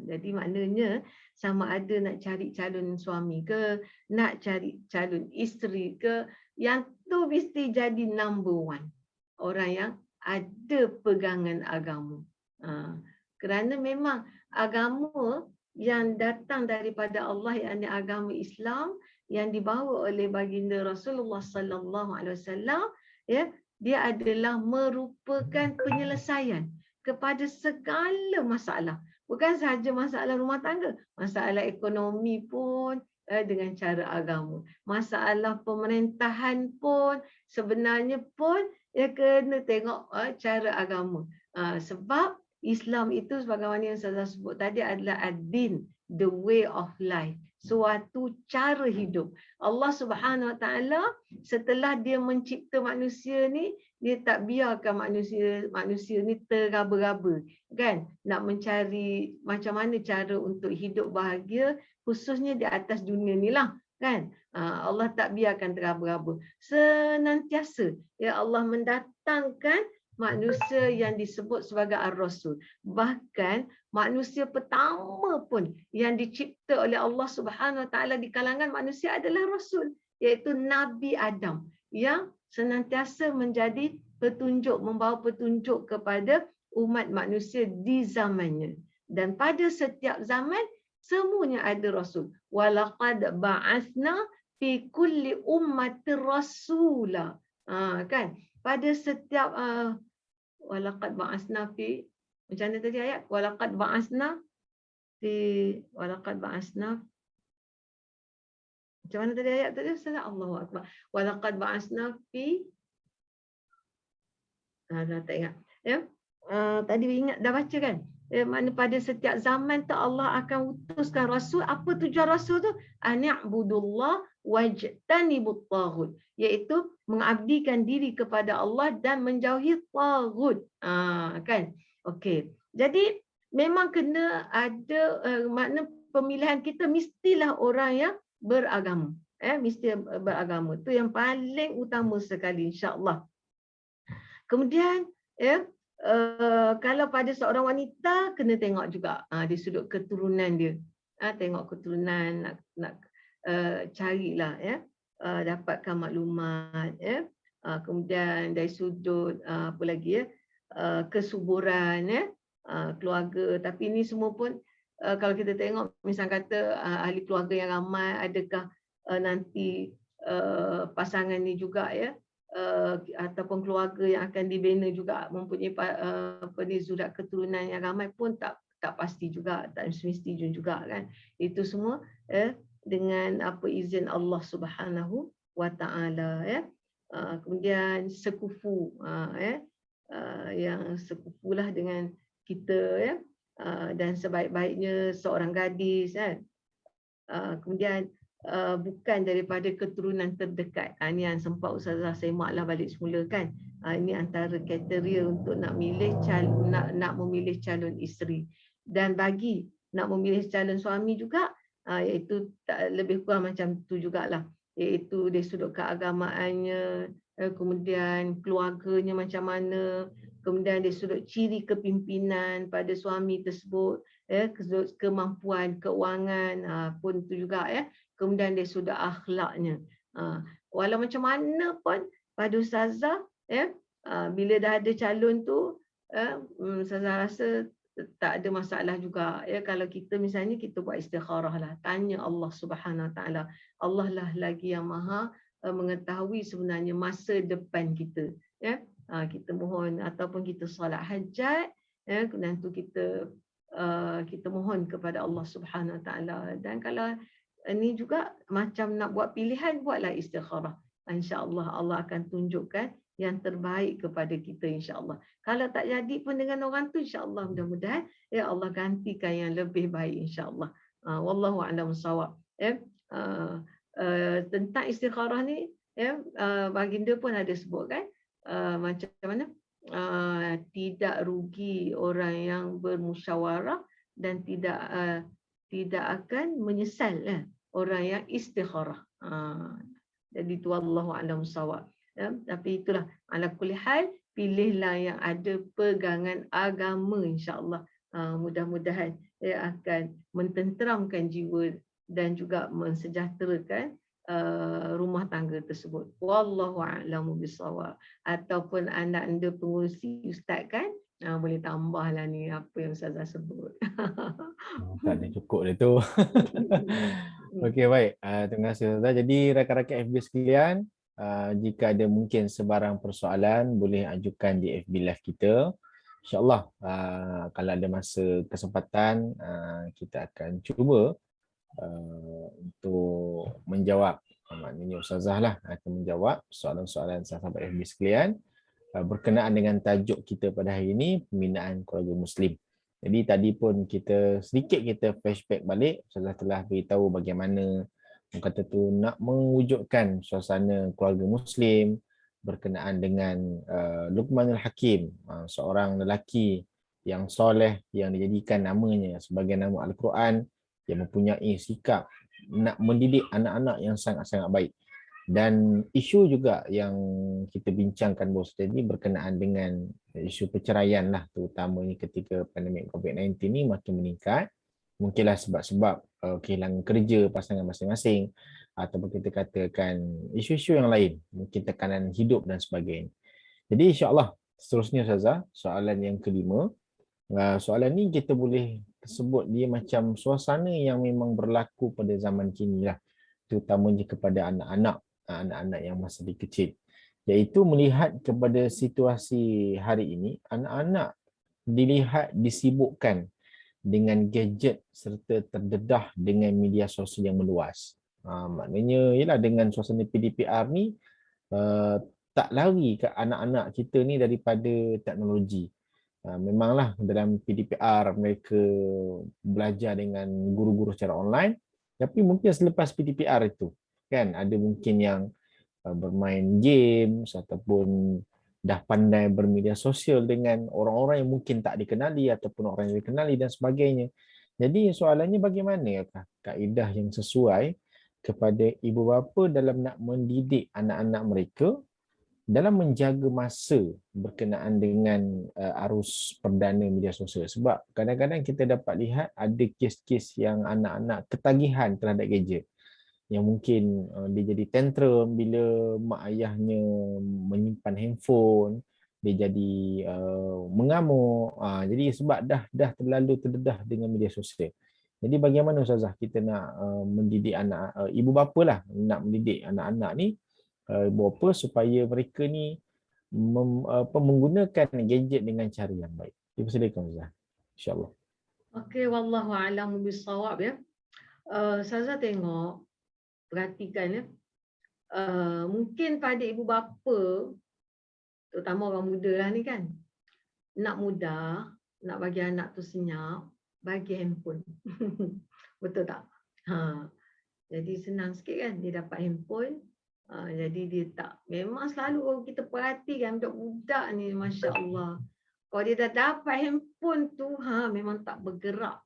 Jadi maknanya sama ada nak cari calon suami ke, nak cari calon isteri ke, yang tu mesti jadi number one. Orang yang ada pegangan agama. Kerana memang agama yang datang daripada Allah, yakni agama Islam yang dibawa oleh baginda Rasulullah sallallahu alaihi wasallam, ya, dia adalah merupakan penyelesaian kepada segala masalah. Bukan sahaja masalah rumah tangga, masalah ekonomi pun dengan cara agama. Masalah pemerintahan pun sebenarnya pun ya kena tengok cara agama. Sebab Islam itu sebagaimana yang saya sebut tadi adalah ad-din, the way of life, suatu cara hidup. Allah Subhanahu Wa Taala setelah dia mencipta manusia ni, dia tak biarkan manusia ni tergaba-gaba kan, nak mencari macam mana cara untuk hidup bahagia khususnya di atas dunia ni lah kan. Allah tak biarkan tergaba-gaba. Senantiasa ya Allah mendatangkan manusia yang disebut sebagai Ar-Rasul. Bahkan manusia pertama pun yang dicipta oleh Allah Subhanahu Wa Taala di kalangan manusia adalah Rasul, iaitu Nabi Adam yang senantiasa menjadi petunjuk, membawa petunjuk kepada umat manusia di zamannya. Dan pada setiap zaman semuanya ada Rasul. Walaqad ba'athna fi kulli ummatir rasula. Kan? Pada setiap walaqad ba'athna fi, macam mana tadi ayat? Walaqad ba'athna macam mana tadi ayat tadi? Allahu akbar. Walaqad ba'athna fi tak ingat. Ya. Tadi ingat dah baca kan? Mana pada setiap zaman tu Allah akan utuskan rasul. Apa tujuan rasul tu? Ani'budullah wajtanibut taghut, iaitu mengabdikan diri kepada Allah dan menjauhi taghut. Kan? Okey. Jadi memang kena ada makna pemilihan kita mestilah orang yang beragama. Mesti beragama. Tu yang paling utama sekali, insya-Allah. Kemudian kalau pada seorang wanita kena tengok juga di sudut keturunan dia. Tengok keturunan, nak carilah dapatkan maklumat. Kemudian dari sudut apa lagi kesuburan keluarga. Tapi ini semua pun kalau kita tengok misal kata ahli keluarga yang ramai, adakah nanti pasangan ni juga ataupun keluarga yang akan dibina juga mempunyai zurat keturunan yang ramai pun tak pasti juga, tak mesti juga kan. Itu semua dengan apa izin Allah Subhanahu Wa Taala. Kemudian sekufu yang sekufulah dengan kita dan sebaik-baiknya seorang gadis kan. Kemudian bukan daripada keturunan terdekat. Ini yang sempat Ustazah semaklah balik semula kan. Ini antara kriteria untuk nak memilih calon isteri. Dan bagi nak memilih calon suami juga, iaitu lebih kurang macam tu jugalah. Iaitu dari sudut keagamaannya, kemudian keluarganya macam mana, kemudian dari sudut ciri kepimpinan pada suami tersebut, kemampuan keuangan pun tu juga kemudian dari sudut akhlaknya. Walau macam mana pun pada Ustazah bila dah ada calon tu, Ustazah rasa tak ada masalah juga kalau kita misalnya kita buat istikharah lah, tanya Allah Subhanahu Wa Taala. Allah lah lagi yang maha mengetahui sebenarnya masa depan kita. Kita mohon ataupun kita solat hajat, kemudian tu kita mohon kepada Allah Subhanahu Wa Taala. Dan kalau ini juga macam nak buat pilihan, buatlah istikharah. InsyaAllah Allah akan tunjukkan yang terbaik kepada kita, insyaAllah. Kalau tak jadi pun dengan orang tu, insyaAllah mudah-mudahan Allah gantikan yang lebih baik, insyaAllah. Wallahu a'lam bissawab. Tentang istikharah ni, baginda pun ada sebut kan, macam mana tidak rugi orang yang bermusyawarah dan tidak akan menyesal orang yang istikharah. Jadi itu wallahu a'lam bissawab. Tapi itulah ala kulli hal, pilihlah yang ada pegangan agama, insya-Allah. Mudah-mudahan akan mententeramkan jiwa dan juga mensejahterakan rumah tangga tersebut. Wallahu a'lamu bissawab. Ataupun anak anda pengurusi ustaz kan, boleh tambahlah ni apa yang Ustazah sebut. Tak ada cukup dia tu. Okey, baik. Terima kasih Ustazah. Jadi rakan-rakan FB sekalian, jika ada mungkin sebarang persoalan boleh ajukan di FB Live kita. InsyaAllah kalau ada masa kesempatan kita akan cuba untuk menjawab. Maknanya Ustazah lah akan menjawab soalan-soalan sahabat FB sekalian berkenaan dengan tajuk kita pada hari ini, pembinaan keluarga Muslim. Jadi tadi pun kita flashback balik, Ustazah telah beritahu bagaimana kata tu nak mewujudkan suasana keluarga Muslim berkenaan dengan Luqmanul Hakim, seorang lelaki yang soleh yang dijadikan namanya sebagai nama Al-Quran, yang mempunyai sikap nak mendidik anak-anak yang sangat-sangat baik. Dan isu juga yang kita bincangkan baru saja ini berkenaan dengan isu perceraian lah, terutamanya ketika pandemik COVID-19 ni makin meningkat. Mungkinlah sebab-sebab kehilangan kerja pasangan masing-masing, ataupun kita katakan isu-isu yang lain, mungkin tekanan hidup dan sebagainya. Jadi insya-Allah seterusnya Ustazah, soalan yang kelima. Soalan ni kita boleh sebut dia macam suasana yang memang berlaku pada zaman kini lah, terutamanya kepada anak-anak yang masih kecil, iaitu melihat kepada situasi hari ini, anak-anak dilihat disibukkan dengan gadget serta terdedah dengan media sosial yang meluas. Maknanya ialah dengan suasana PDPR ni, uh, tak lari ke anak-anak kita ni daripada teknologi. Memanglah dalam PDPR mereka belajar dengan guru-guru secara online, tapi mungkin selepas PDPR itu kan ada mungkin yang bermain games ataupun dah pandai bermedia sosial dengan orang-orang yang mungkin tak dikenali ataupun orang yang dikenali dan sebagainya. Jadi soalannya, bagaimana kaedah yang sesuai kepada ibu bapa dalam nak mendidik anak-anak mereka dalam menjaga masa berkenaan dengan arus perdana media sosial. Sebab kadang-kadang kita dapat lihat ada kes-kes yang anak-anak ketagihan terhadap gadget, yang mungkin dia jadi tantrum bila mak ayahnya menyimpan handphone, dia jadi mengamuk. Jadi sebab dah terlalu terdedah dengan media sosial. Jadi bagaimana Ustazah kita nak mendidik anak, ibu bapa lah nak mendidik anak-anak ni, ibu bapa, supaya mereka ni menggunakan gadget dengan cara yang baik. Dipersilakan Ustazah. InsyaAllah. Okey, wallahu a'lamu bissawab ya. Ustazah tengok, perhatikan ya. Mungkin pada ibu bapa, terutama orang muda lah ni kan, nak mudah, nak bagi anak tu senyap, bagi handphone. Betul tak? Jadi senang sikit kan dia dapat handphone. Jadi dia tak, memang selalu kalau kita perhatikan budak-budak ni, Masya Allah, kalau dia dah dapat handphone tu, memang tak bergerak.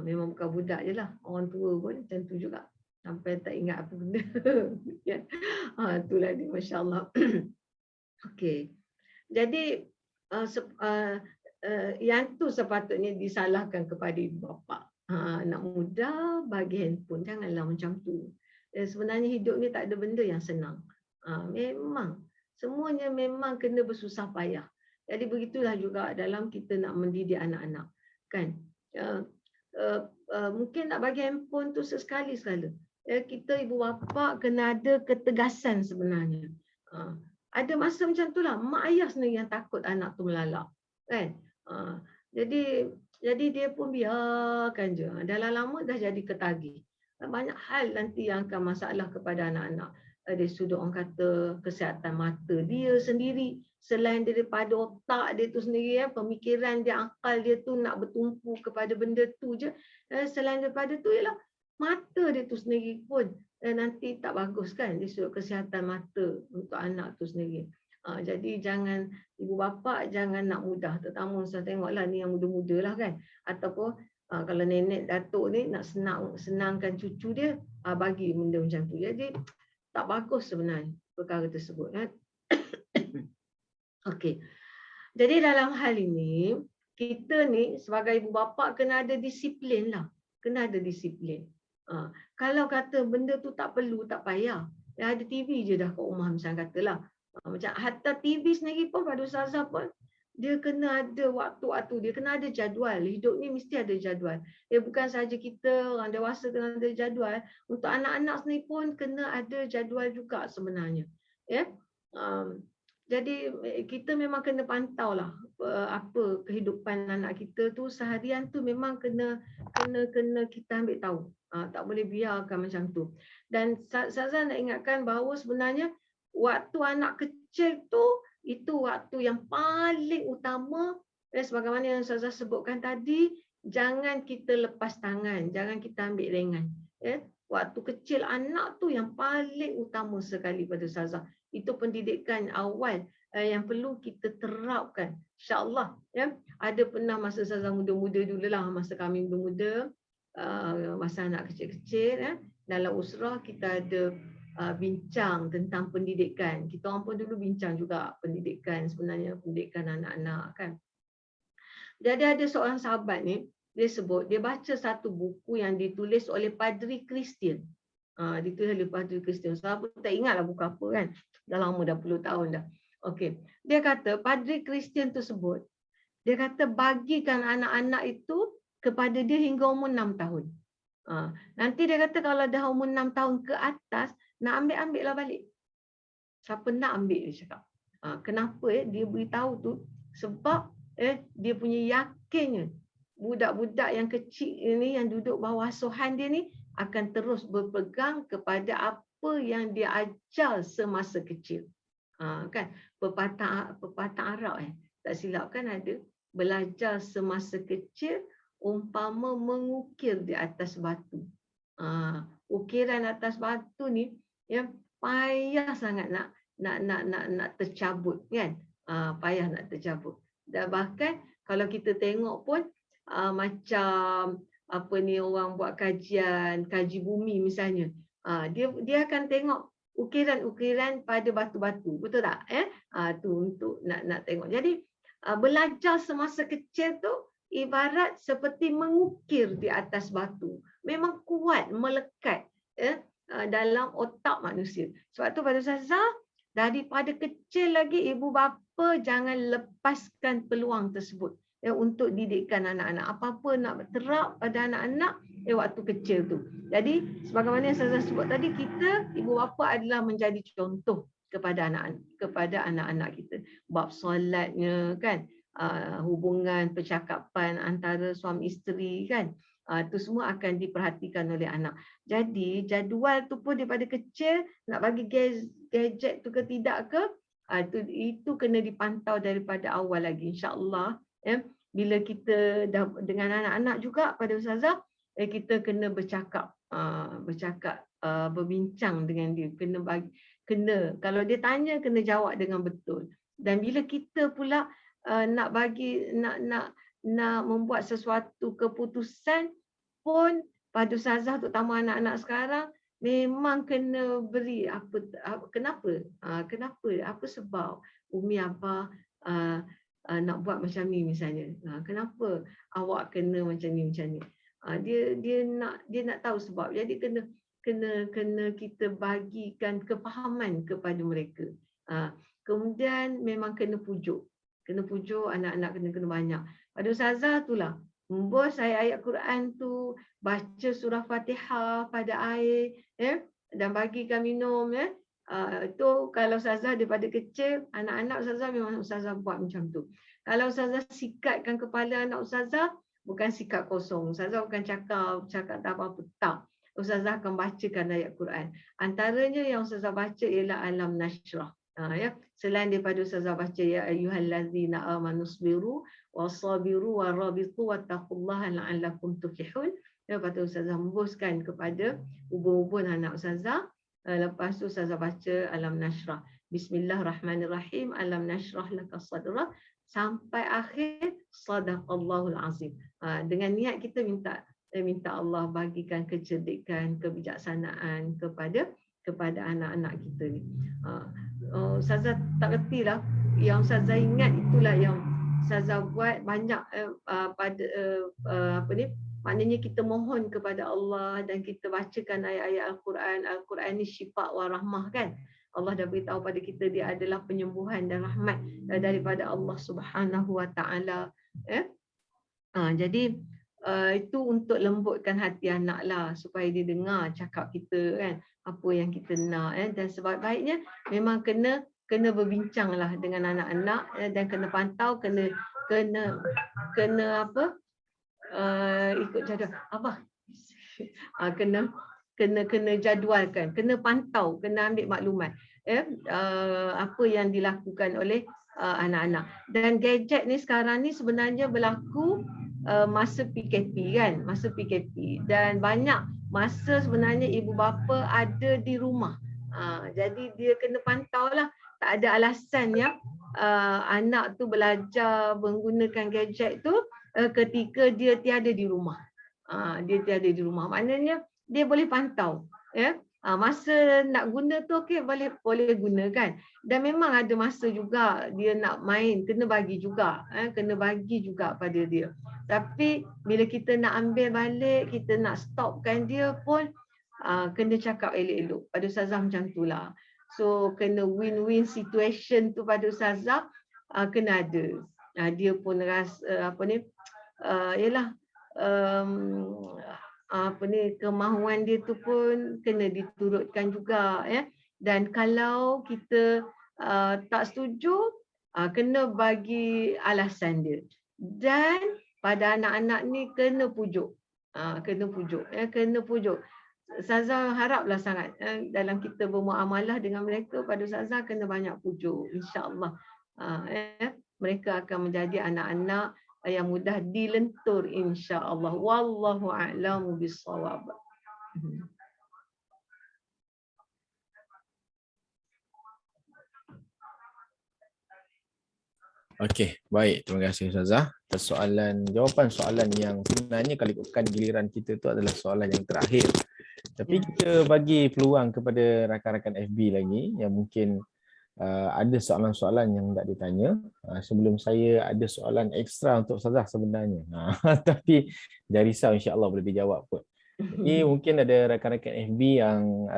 Memang bukan budak je lah, orang tua pun macam tu juga, sampai tak ingat apa benda. Itulah dia, Masya Allah. Okey, jadi yang tu sepatutnya disalahkan kepada ibu bapa. Anak muda bagi handphone, janganlah macam tu. Sebenarnya hidup ni tak ada benda yang senang. Memang semuanya memang kena bersusah payah. Jadi begitulah juga dalam kita nak mendidik anak-anak, kan? Mungkin nak bagi handphone tu sesekali-sekala. Kita ibu bapa kena ada ketegasan sebenarnya. Ada masa macam tu lah, mak ayah sendiri yang takut anak tu melalak, kan? Jadi dia pun biarkan je. Dah lama dah jadi ketagih. Banyak hal nanti yang akan masalah kepada anak-anak. Dari sudut orang kata kesihatan mata dia sendiri, selain daripada otak dia tu sendiri, pemikiran dia, akal dia tu nak bertumpu kepada benda tu je. Selain daripada tu ialah mata dia tu sendiri pun nanti tak bagus kan, di sudut kesihatan mata untuk anak tu sendiri. Jadi jangan, ibu bapa jangan nak mudah, terutama saya tengoklah ni yang muda-muda lah kan, ataupun kalau nenek datuk ni nak senangkan cucu dia, bagi benda macam tu. Jadi tak bagus sebenarnya perkara tersebut kan. Okey. Jadi dalam hal ini, kita ni sebagai ibu bapa kena ada disiplin lah. Kena ada disiplin. Kalau kata benda tu tak perlu, tak payah. Ada TV je dah kat rumah macam katalah. Macam hatta TV sendiri pun pada ustazah pun, dia kena ada waktu-waktu, dia kena ada jadual. Hidup ni mesti ada jadual. Bukan saja kita orang dewasa kena ada jadual, untuk anak-anak sendiri pun kena ada jadual juga sebenarnya. Ya. Jadi kita memang kena pantau lah apa kehidupan anak kita tu seharian tu, memang kena kita ambil tahu. Tak boleh biarkan macam tu. Dan Ustazah nak ingatkan bahawa sebenarnya waktu anak kecil tu, itu waktu yang paling utama. Sebagaimana yang Ustazah sebutkan tadi, jangan kita lepas tangan, jangan kita ambil ringan. Waktu kecil anak tu yang paling utama sekali pada Ustazah. Itu pendidikan awal yang perlu kita terapkan. InsyaAllah. Ya. Ada pernah masa Ustazah muda-muda dululah, masa kami muda-muda, masa anak kecil-kecil, dalam usrah kita ada bincang tentang pendidikan. Kita orang pun dulu bincang juga pendidikan, sebenarnya pendidikan anak-anak kan. Jadi ada seorang sahabat ni, dia sebut, dia baca satu buku yang ditulis oleh padri Kristian. Ditulis oleh padri Kristian. Saya pun tak ingatlah buku apa kan. Dah lama, dah puluh tahun dah. Okey. Dia kata, padri Kristian tu sebut, dia kata bagikan anak-anak itu kepada dia hingga umur 6 tahun. Nanti dia kata kalau dah umur 6 tahun ke atas, nak ambil lah balik. Siapa nak ambil, dia cakap. Kenapa dia beritahu tu? Sebab dia punya yakinnya budak-budak yang kecil ini yang duduk bawah asuhan dia ni akan terus berpegang kepada apa yang dia ajar semasa kecil. Kan pepatah Arab tak silap kan ada, belajar semasa kecil umpama mengukir di atas batu. Ukiran atas batu ni ya payah sangat nak tercabut kan. Payah nak tercabut. Dan bahkan kalau kita tengok pun macam apa ni, orang buat kaji bumi misalnya, dia akan tengok ukiran-ukiran pada batu-batu, betul tak? Tu untuk nak tengok. Jadi belajar semasa kecil tu ibarat seperti mengukir di atas batu. Memang kuat, melekat dalam otak manusia. Sebab tu pada Ustazah, daripada kecil lagi ibu bapa jangan lepaskan peluang tersebut untuk didikkan anak-anak. Apa-apa nak terap pada anak-anak waktu kecil tu. Jadi sebagaimana yang saya sebut tadi, kita ibu bapa adalah menjadi contoh kepada anak-anak kita. Bab solatnya kan, hubungan percakapan antara suami isteri kan, itu semua akan diperhatikan oleh anak. Jadi jadual tu pun daripada kecil nak bagi gadget tu ke tidak ke, itu kena dipantau daripada awal lagi, insya-Allah. Bila kita dah dengan anak-anak juga pada Ustazah, kita kena bercakap, berbincang dengan dia, kena kalau dia tanya kena jawab dengan betul. Dan bila kita pula nak membuat sesuatu keputusan pun pada Ustazah, terutama anak-anak sekarang, memang kena beri kenapa apa sebab Umi Abah nak buat macam ni misalnya, kenapa awak kena macam ni. Dia nak tahu sebab. Jadi kena kita bagikan kefahaman kepada mereka. Kemudian memang kena pujuk anak-anak, kena banyak. Pada Ustazah itulah membos ayat-ayat Quran tu, baca surah Fatihah pada air dan bagikan minum itu kalau Ustazah daripada kecil, anak-anak Ustazah memang Ustazah buat macam tu. Kalau Ustazah sikatkan kepala anak Ustazah, bukan sikat kosong. Ustazah bukan cakap tak apa-apa, tak. Ustazah akan bacakan ayat Quran. Antaranya yang Ustazah baca ialah Alam Nashrah. Selain daripada Ustazah baca ya ayyuhallazina amanusbiru wasabiru warabitu wattaqullaha la'allakum tuflihun. Lepas tu Ustazah memboskan kepada ubun-ubun anak Ustazah. Lepas tu Ustazah baca Alam Nashrah. Bismillahirrahmanirrahim. Alam nashrah laka sadrak sampai akhir sadaqallahul azim. Dengan niat kita minta Allah bagikan kecerdikan, kebijaksanaan kepada anak-anak kita ni. Ustazah tak kertilah, yang Ustazah ingat itulah yang Ustazah buat banyak maknanya kita mohon kepada Allah dan kita bacakan ayat-ayat Al-Quran. Al-Quran ni syifa wa rahmah kan. Allah dah beritahu pada kita dia adalah penyembuhan dan rahmat daripada Allah Subhanahu Wa Taala. Jadi itu untuk lembutkan hati anak lah, supaya dia dengar cakap kita kan, apa yang kita nak. Dan sebaik-baiknya memang kena berbincang lah dengan anak-anak dan kena pantau, kena ikut jadual apa kena jadualkan, kena pantau, kena ambil maklumat apa yang dilakukan oleh anak-anak. Dan gadget ni sekarang ni sebenarnya berlaku masa PKP kan, masa PKP, dan banyak masa sebenarnya ibu bapa ada di rumah. Jadi dia kena pantau lah, tak ada alasan yang anak tu belajar menggunakan gadget tu ketika dia tiada di rumah. Dia tiada di rumah. Maknanya dia boleh pantau Masa nak guna tu okey, boleh guna kan. Dan memang ada masa juga dia nak main, kena bagi juga, kena bagi juga pada dia. Tapi bila kita nak ambil balik, kita nak stopkan dia pun kena cakap elok-elok. Pada Ustazah macam itulah. So kena win-win situation tu pada Ustazah kena ada. Dia pun rasa yalah kemahuan dia tu pun kena diturutkan juga ya. Dan kalau kita tak setuju, kena bagi alasan dia. Dan pada anak-anak ni kena pujuk. Kena pujuk. Ustazah haraplah sangat dalam kita bermuamalah dengan mereka, pada Ustazah kena banyak pujuk, insya-Allah. Mereka akan menjadi anak-anak yang mudah dilentur, insya-Allah. Wallahu a'lamu bissawab. Okey, baik. Terima kasih Ustazah. Jawapan soalan yang sebenarnya kalau ikutkan giliran kita tu adalah soalan yang terakhir. Tapi kita bagi peluang kepada rakan-rakan FB lagi yang mungkin ada soalan-soalan yang tak ditanya. Sebelum saya ada soalan ekstra untuk Ustazah sebenarnya. Tapi jangan risau, insya-Allah boleh dijawab pun. Jadi mungkin ada rakan-rakan FB yang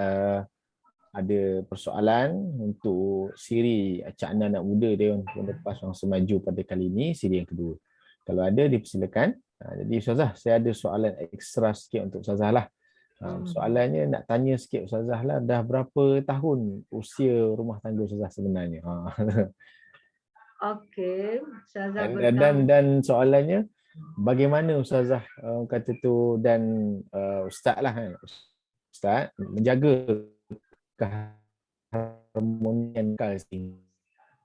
ada persoalan untuk siri Cak Nan anak muda Dewan Penlepas Bangsa Maju pada kali ini, siri yang kedua. Kalau ada dipersilakan. Jadi Ustazah, saya ada soalan ekstra sikit untuk Ustazah lah. Soalannya nak tanya sikit Ustazah lah, dah berapa tahun usia rumah tangga Ustazah sebenarnya? Okey, Ustazah dan soalannya, bagaimana Ustazah kata tu dan Ustaz lah kan, Ustaz menjaga keharmonian kasih.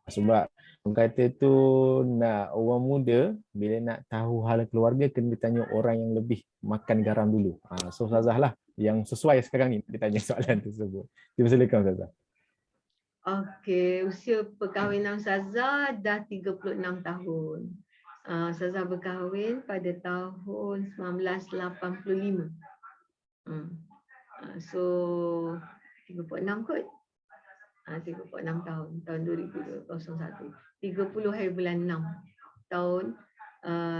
Sebab orang kata tu nak orang muda bila nak tahu hal keluarga kena ditanya orang yang lebih makan garam dulu. So Ustazah lah yang sesuai sekarang ni ditanya soalan tersebut. Silakan Ustazah. Okey, usia perkahwinan Ustazah dah 36 tahun. Ustazah berkahwin pada tahun 1985. So 36 kot. 36 tahun 2001. 30 hari bulan 6 tahun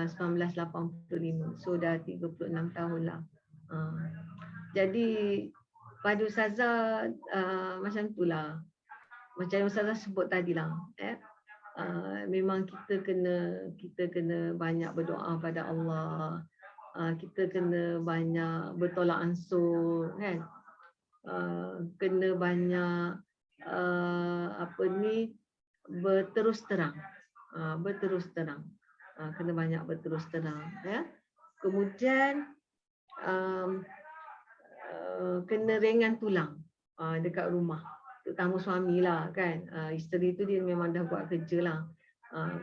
1985. So dah 36 tahun lah. Jadi pada Ustazah macam itulah. Macam Ustazah sebut tadilah, memang kita kena banyak berdoa pada Allah. Kita kena banyak bertolak ansur kan. Kena banyak berterus terang. Kena banyak berterus terang ya. Kemudian kena ringan tulang dekat rumah, terutama suami lah kan. Isteri tu dia memang dah buat kerja lah.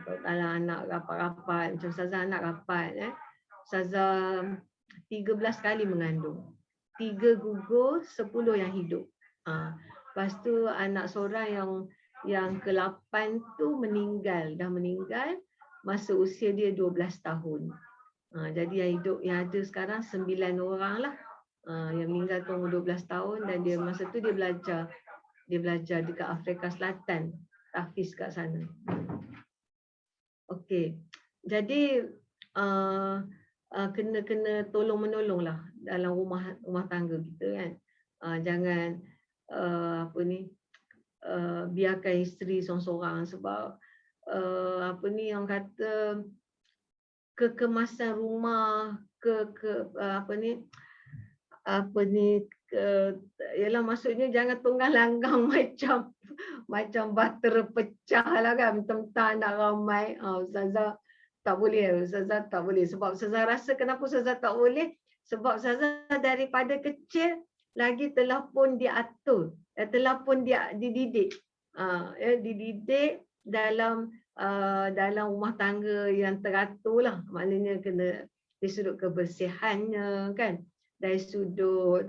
Kalau anak rapat-rapat, macam Ustazah anak rapat Ustazah 13 kali mengandung, 3 gugur, 10 yang hidup. Lepas tu anak seorang yang ke-8 tu dah meninggal masa usia dia 12 tahun. Jadi yang hidup yang ada sekarang 9 orang lah. Yang meninggal tu umur 12 tahun dan dia masa tu dia belajar dekat Afrika Selatan, tahfiz kat sana. Okey. Jadi kena tolong-menolong lah dalam rumah tangga kita kan. Jangan biarkan isteri seorang-seorang sebab orang kata kekemasan rumah ialah maksudnya jangan tunggang langgang macam batera pecah lah kan, mentang-mentang anak ramai. Ustazah tak boleh, sebab Ustazah rasa kenapa Ustazah tak boleh, sebab Ustazah daripada kecil lagi telah pun diatur, telah pun dididik dalam rumah tangga yang teratur lah. Maknanya kena dari sudut kebersihannya kan, dari sudut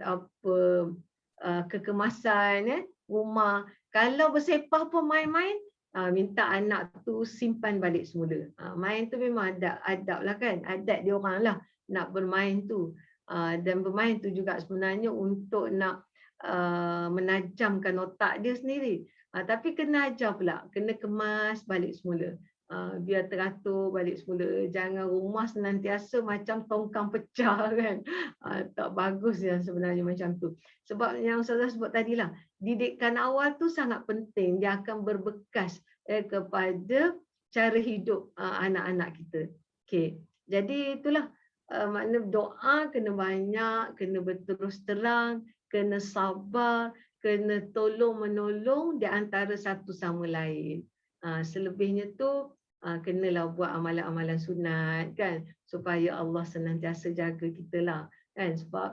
kekemasan rumah. Kalau bersepah pun main-main, minta anak tu simpan balik semula. Main tu memang adab lah kan, adat dia orang lah nak bermain tu. Dan bermain tu juga sebenarnya untuk nak menajamkan otak dia sendiri. Tapi kena ajar pula, kena kemas balik semula. Biar teratur balik semula. Jangan rumah senantiasa macam tongkang pecah kan. Tak bagus yang sebenarnya macam tu. Sebab yang Ustazah sebut tadilah, didikan awal tu sangat penting. Dia akan berbekas kepada cara hidup anak-anak kita. Okay. Jadi itulah makna doa kena banyak, kena berterus terang, kena sabar, kena tolong menolong di antara satu sama lain. Selebihnya tu kenalah buat amalan-amalan sunat kan, supaya Allah senantiasa jaga kita lah kan. Sebab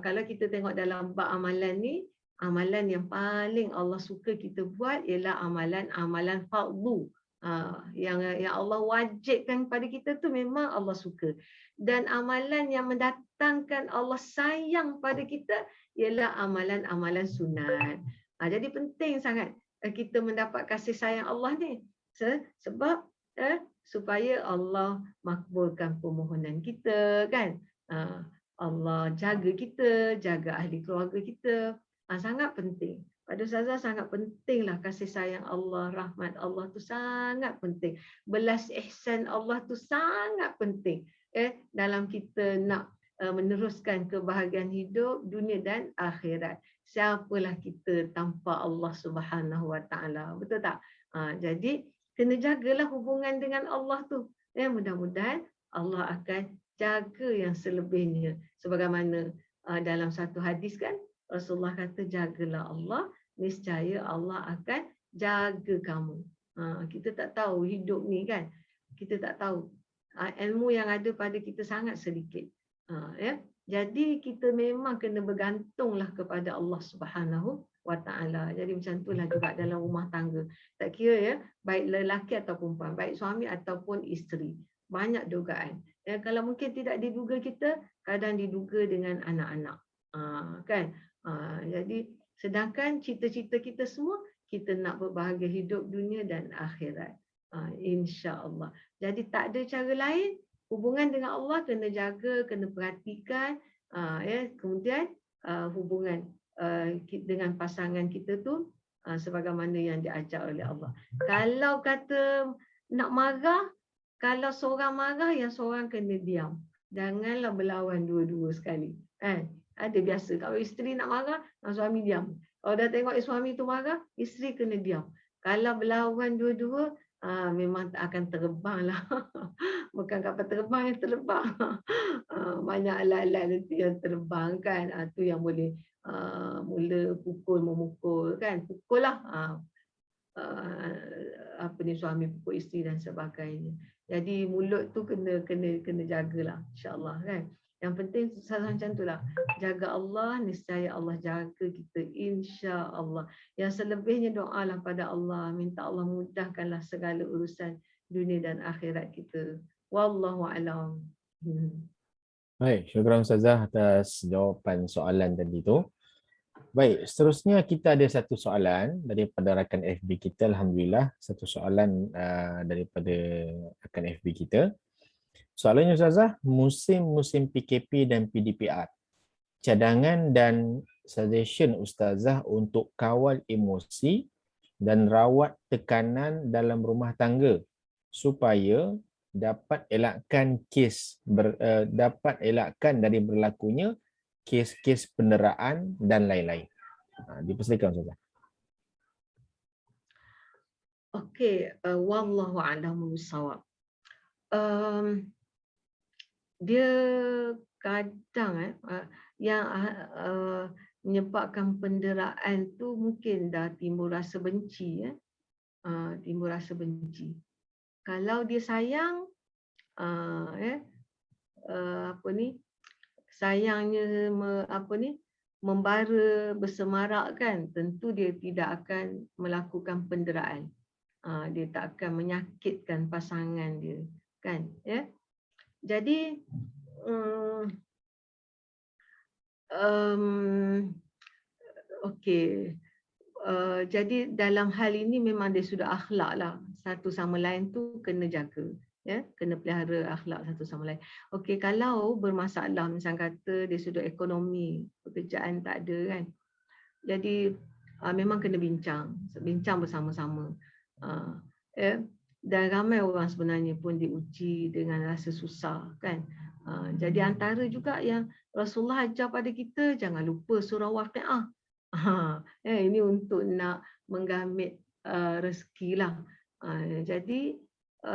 kalau kita tengok dalam bab amalan ni, amalan yang paling Allah suka kita buat ialah amalan-amalan fardu. Yang Allah wajibkan kepada kita tu memang Allah suka. Dan amalan yang mendatangkan Allah sayang pada kita ialah amalan-amalan sunat. Jadi penting sangat kita mendapat kasih sayang Allah ni. Sebab supaya Allah makbulkan permohonan kita kan. Allah jaga kita, jaga ahli keluarga kita. Sangat penting. Pada Ustazah sangat pentinglah kasih sayang Allah, rahmat Allah tu sangat penting. Belas ihsan Allah tu sangat penting. Dalam kita nak meneruskan kebahagiaan hidup dunia dan akhirat. Siapalah kita tanpa Allah Subhanahu Wa Taala. Betul tak? Jadi kena jagalah hubungan dengan Allah tu. Mudah-mudahan Allah akan jaga yang selebihnya. Sebagaimana dalam satu hadis kan, Rasulullah kata, jagalah Allah, niscaya Allah akan jaga kamu. Kita tak tahu hidup ni kan. Kita tak tahu. Ilmu yang ada pada kita sangat sedikit. Jadi kita memang kena bergantunglah kepada Allah Subhanahu Wa Taala. Jadi macam itulah juga dalam rumah tangga. Tak kira ya, baik lelaki atau perempuan, baik suami ataupun isteri. Banyak dugaan. Kalau mungkin tidak diduga kita, kadang diduga dengan anak-anak. Kan? Jadi sedangkan cita-cita kita semua, kita nak berbahagia hidup dunia dan akhirat. InsyaAllah. Jadi tak ada cara lain. Hubungan dengan Allah kena jaga, kena perhatikan. Kemudian hubungan dengan pasangan kita tu sebagaimana yang diajar oleh Allah. Kalau kata nak marah, kalau seorang marah, yang seorang kena diam. Janganlah berlawan dua-dua sekali. Ada biasa. Kalau isteri nak marah, suami diam. Kalau dah tengok suami tu marah, isteri kena diam. Kalau berlawan dua-dua, memang akan terbang lah. Bukan kapal terbang yang terbang. Banyak alat-alat nanti yang terbang kan. Tu yang boleh mula pukul, memukul kan. Pukul lah. Suami pukul isteri dan sebagainya. Jadi mulut tu kena jagalah, insya-Allah kan. Yang penting macam itulah. Jaga Allah, niscaya Allah jaga kita, insya-Allah. Yang selebihnya doalah pada Allah, minta Allah mudahkanlah segala urusan dunia dan akhirat kita. Wallahu a'lam. Baik, syukran Ustazah atas jawapan soalan tadi tu. Baik, seterusnya kita ada satu soalan daripada rakan FB kita. Alhamdulillah, satu soalan daripada rakan FB kita. Soalannya Ustazah, musim PKP dan PDPR, cadangan dan suggestion Ustazah untuk kawal emosi dan rawat tekanan dalam rumah tangga supaya dapat elakkan dari berlakunya kes-kes penderaan dan lain-lain. Dipersilakan Ustazah. Okey, wallahu a'lam bishawab. Dia kadang yang menyebabkan penderaan tu mungkin dah timbul rasa benci, timbul rasa benci. Kalau dia sayang, sayangnya membara, bersemarak kan, tentu dia tidak akan melakukan penderaan. Dia tak akan menyakitkan pasangan dia kan, ya. Jadi okey. Jadi dalam hal ini memang dia sudah akhlak lah, satu sama lain tu kena jaga, ya, kena pelihara akhlak satu sama lain. Okey, kalau bermasalah, misal kata dia sudah ekonomi, pekerjaan tak ada kan, Jadi memang kena bincang bersama-sama. Dan ramai orang sebenarnya pun diuji dengan rasa susah kan. Jadi antara juga yang Rasulullah ajar pada kita, jangan lupa surah Waqiah. Ini untuk nak menggamit rezeki lah. Jadi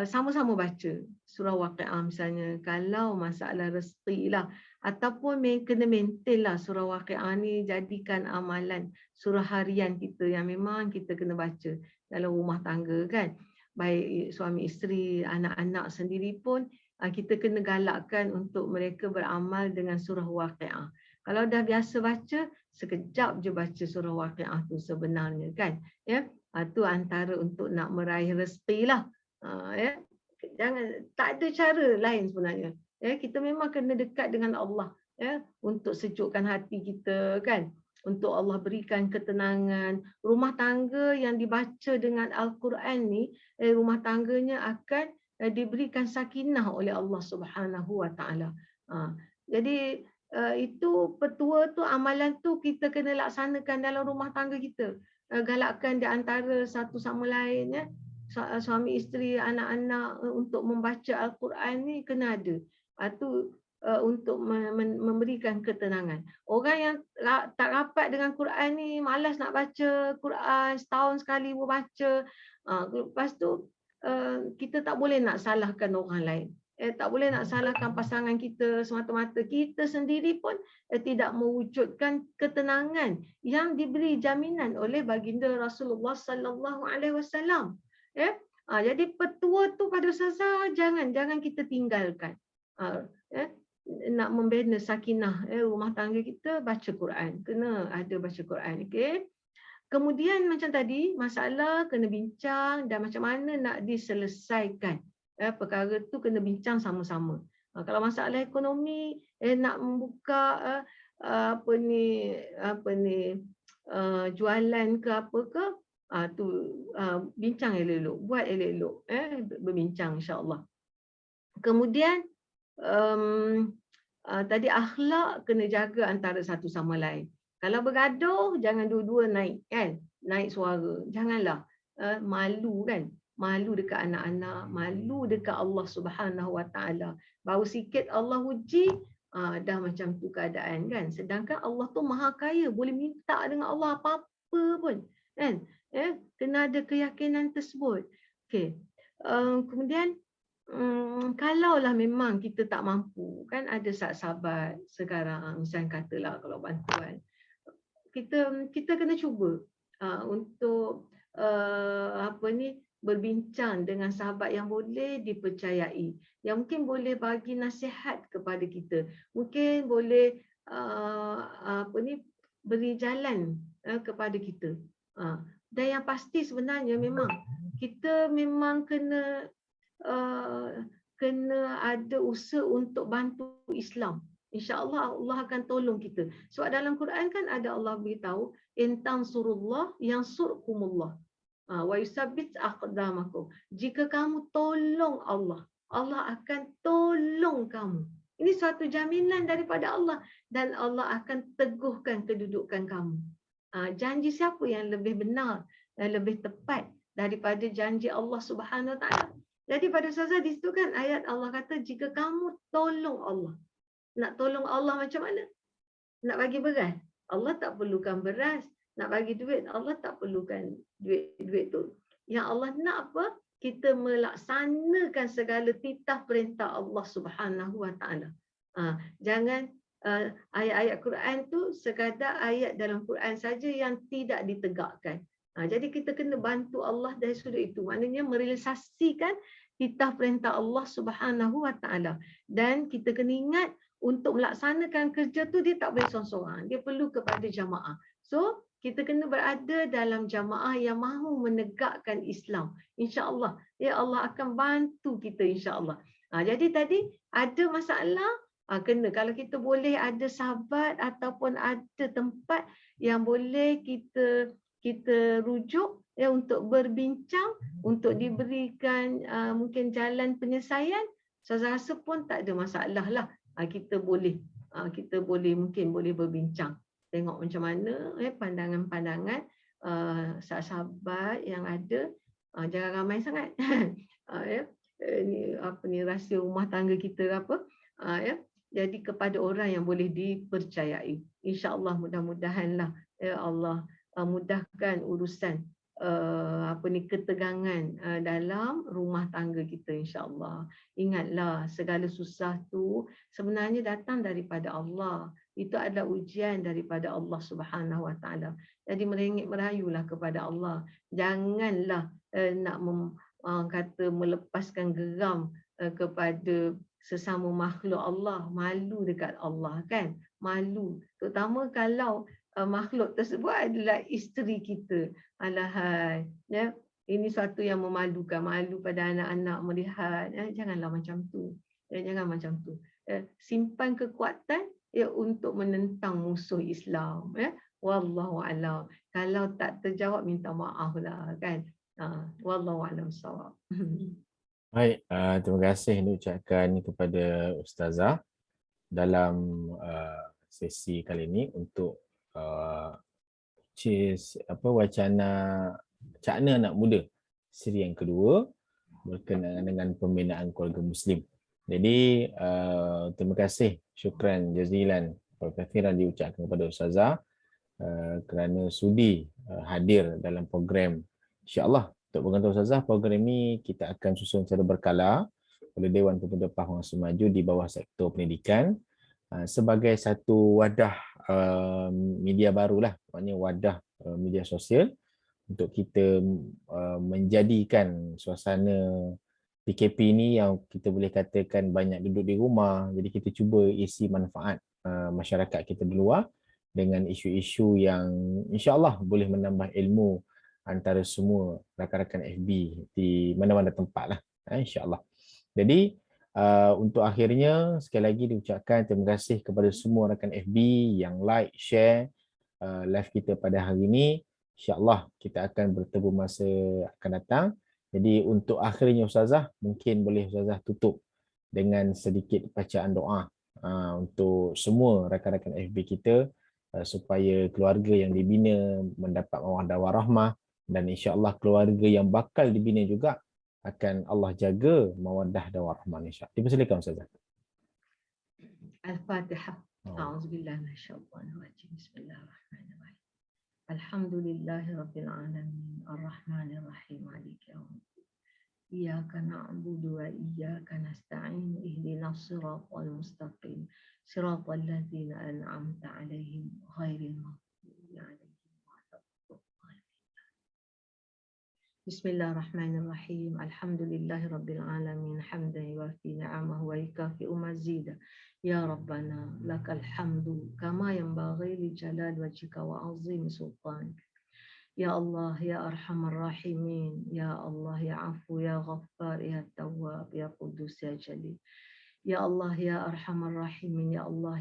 sama-sama baca surah Waqiah misalnya kalau masalah rezeki lah, ataupun kena maintain lah surah Waqiah ni, jadikan amalan surah harian kita yang memang kita kena baca dalam rumah tangga kan. Baik suami isteri, anak-anak sendiri pun kita kena galakkan untuk mereka beramal dengan surah Waqiah. Kalau dah biasa baca, sekejap je baca surah Waqiah tu sebenarnya kan. Ya, tu antara untuk nak meraih rezeki lah. Ya, jangan, tak ada cara lain sebenarnya. Ya, kita memang kena dekat dengan Allah ya, untuk sejukkan hati kita kan. Untuk Allah berikan ketenangan. Rumah tangga yang dibaca dengan Al-Quran ni, rumah tangganya akan diberikan sakinah oleh Allah Subhanahu Wa Taala. Jadi itu petua tu, amalan tu kita kena laksanakan dalam rumah tangga kita. Galakkan di antara satu sama lain ya. Suami isteri, anak-anak untuk membaca Al-Quran ni kena ada. Itu untuk memberikan ketenangan. Orang yang tak rapat dengan Quran ni, malas nak baca Quran, setahun sekali pun baca. Lepas tu kita tak boleh nak salahkan orang lain. Tak boleh nak salahkan pasangan kita semata-mata. Kita sendiri pun tidak mewujudkan ketenangan yang diberi jaminan oleh baginda Rasulullah sallallahu alaihi wasallam. Jadi petua tu pada Ustazah jangan kita tinggalkan. Nak membina sakinah rumah tangga kita, baca Quran. Kena ada baca Quran. Okay? Kemudian macam tadi, masalah kena bincang dan macam mana nak diselesaikan. Perkara tu kena bincang sama-sama. Kalau masalah ekonomi, nak membuka jualan ke apa ke, tu bincang elok-elok, buat elok-elok, berbincang insya-Allah. Kemudian tadi akhlak kena jaga antara satu sama lain. Kalau bergaduh, jangan dua-dua naik kan, naik suara. Janganlah malu kan, malu dekat anak-anak, malu dekat Allah Subhanahu Wa Taala. Baru sikit Allah uji, dah macam tu keadaan kan. Sedangkan Allah tu maha kaya, boleh minta dengan Allah apa-apa pun kan. Kena ada keyakinan tersebut. Okay. Kemudian kalaulah memang kita tak mampu kan, ada sahabat sekarang misalnya katalah kalau bantuan, kita kena cuba untuk berbincang dengan sahabat yang boleh dipercayai, yang mungkin boleh bagi nasihat kepada kita, mungkin boleh beri jalan kepada kita. Dan yang pasti sebenarnya memang kita memang kena ada usaha untuk bantu Islam. InsyaAllah Allah akan tolong kita. Sebab dalam Quran kan ada Allah beritahu, in tansurullah yansurkumullah wa yusabbit aqdamakum. Jika kamu tolong Allah, Allah akan tolong kamu. Ini suatu jaminan daripada Allah, dan Allah akan teguhkan kedudukan kamu. Janji siapa yang lebih benar dan lebih tepat daripada janji Allah Subhanahu Wa Taala? Jadi pada Ustazah di situ kan ayat Allah kata, jika kamu tolong Allah. Nak tolong Allah macam mana? Nak bagi beras, Allah tak perlukan beras. Nak bagi duit, Allah tak perlukan duit tu. Yang Allah nak apa? Kita melaksanakan segala titah perintah Allah Subhanahu Wa Taala. Jangan ayat-ayat Quran tu sekadar ayat dalam Quran saja yang tidak ditegakkan. Jadi kita kena bantu Allah dari sudut itu. Maknanya merealisasikan titah perintah Allah Subhanahu Wa Taala. Dan kita kena ingat untuk melaksanakan kerja tu dia tak boleh seorang-seorang. Dia perlu kepada jamaah. So, kita kena berada dalam jamaah yang mahu menegakkan Islam. InsyaAllah. Ya Allah akan bantu kita insyaAllah. Jadi tadi ada masalah, kena. Kalau kita boleh ada sahabat ataupun ada tempat yang boleh kita rujuk ya, untuk berbincang, untuk diberikan mungkin jalan penyelesaian, saya rasa pun tak ada masalah lah. Kita boleh mungkin boleh berbincang. tengok macam mana pandangan-pandangan sahabat-sahabat yang ada, jangan ramai sangat. Ni apa ni, rahsia rumah tangga kita ke apa, ya. Jadi kepada orang yang boleh dipercayai. InsyaAllah mudah-mudahanlah ya Allah mudahkan urusan ketegangan dalam rumah tangga kita, insya-Allah. Ingatlah segala susah tu sebenarnya datang daripada Allah. Itu adalah ujian daripada Allah Subhanahu Wa Taala. Jadi merengek merayulah kepada Allah. Janganlah nak kata melepaskan geram kepada sesama makhluk Allah, malu dekat Allah kan, malu. Terutama kalau makhluk tersebut adalah isteri kita. Alahai, ya. Ini suatu yang memalukan, malu pada anak-anak melihat. Janganlah macam tu. Jangan macam tu. Simpan kekuatan untuk menentang musuh Islam. Wallahu a'lam. Kalau tak terjawab minta maaf lah kan. Wallahu a'lam bissawab. Baik, terima kasih diucapkan kepada Ustazah dalam sesi kali ini untuk wacana Cakna Anak Muda siri yang kedua berkenaan dengan pembinaan keluarga Muslim. Jadi terima kasih, syukran jazilan kathiran diucapkan kepada Ustazah kerana sudi hadir dalam program. InsyaAllah untuk pengantar Ustazah, program ini kita akan susun secara berkala oleh Dewan Pemuda Pahang Semaju di bawah sektor pendidikan sebagai satu wadah media barulah, maknanya wadah media sosial untuk kita menjadikan suasana PKP ini yang kita boleh katakan banyak duduk di rumah, jadi kita cuba isi manfaat masyarakat kita di luar dengan isu-isu yang insya-Allah boleh menambah ilmu antara semua rakan-rakan FB di mana-mana tempat lah, insya-Allah. Jadi untuk akhirnya sekali lagi diucapkan terima kasih kepada semua rakan FB yang like, share live kita pada hari ini. InsyaAllah kita akan bertemu masa akan datang. Jadi untuk akhirnya Ustazah, mungkin boleh Ustazah tutup dengan sedikit bacaan doa untuk semua rakan-rakan FB kita supaya keluarga yang dibina mendapat mawaddah warahmah dan insya-Allah keluarga yang bakal dibina juga akan Allah jaga mawaddah dan warahmah, insya-Allah. Dipersilakan Ustazah. Al-Fatihah. A'udzubillahi minasyaitonir rajim. Bismillahirrahmanirrahim. Alhamdulillahirabbil alamin. Arrahmanir rahim. Maliki yaumiddin. Iyyaka na'budu wa iyyaka nasta'in. Ihdinas siratal mustaqim. Siratal ladzina an'amta 'alaihim ghairil maghdubi 'alaihim. Bismillahirrahmanirrahim. Alhamdulillahirabbil alamin. Hamdan yuwafi ni'amahu wa yukafi'u mazida. Ya Rabbana lakal hamdu kama yanbaghi li jalal wajhika wa 'azimi sultanik. Ya Allah ya arhamar rahimin. Ya Allah ya afu ya ghaffar ya tawwab ya qudus ya jalil. Ya Allah ya arhamar rahimin. Ya Allah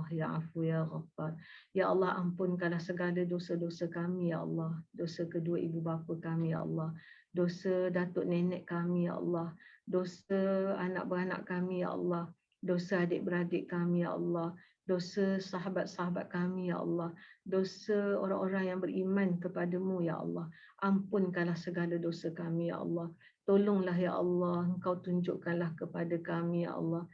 ya afu ya ghaffar. Ya Allah ampunkanlah segala dosa-dosa kami ya Allah. Dosa kedua ibu bapa kami ya Allah. Dosa datuk nenek kami ya Allah. Dosa anak beranak kami ya Allah. Dosa adik-beradik kami ya Allah. Dosa sahabat-sahabat kami ya Allah. Dosa orang-orang yang beriman kepadamu ya Allah. Ampunkanlah segala dosa kami ya Allah. Tolonglah ya Allah, Engkau tunjukkanlah kepada kami ya Allah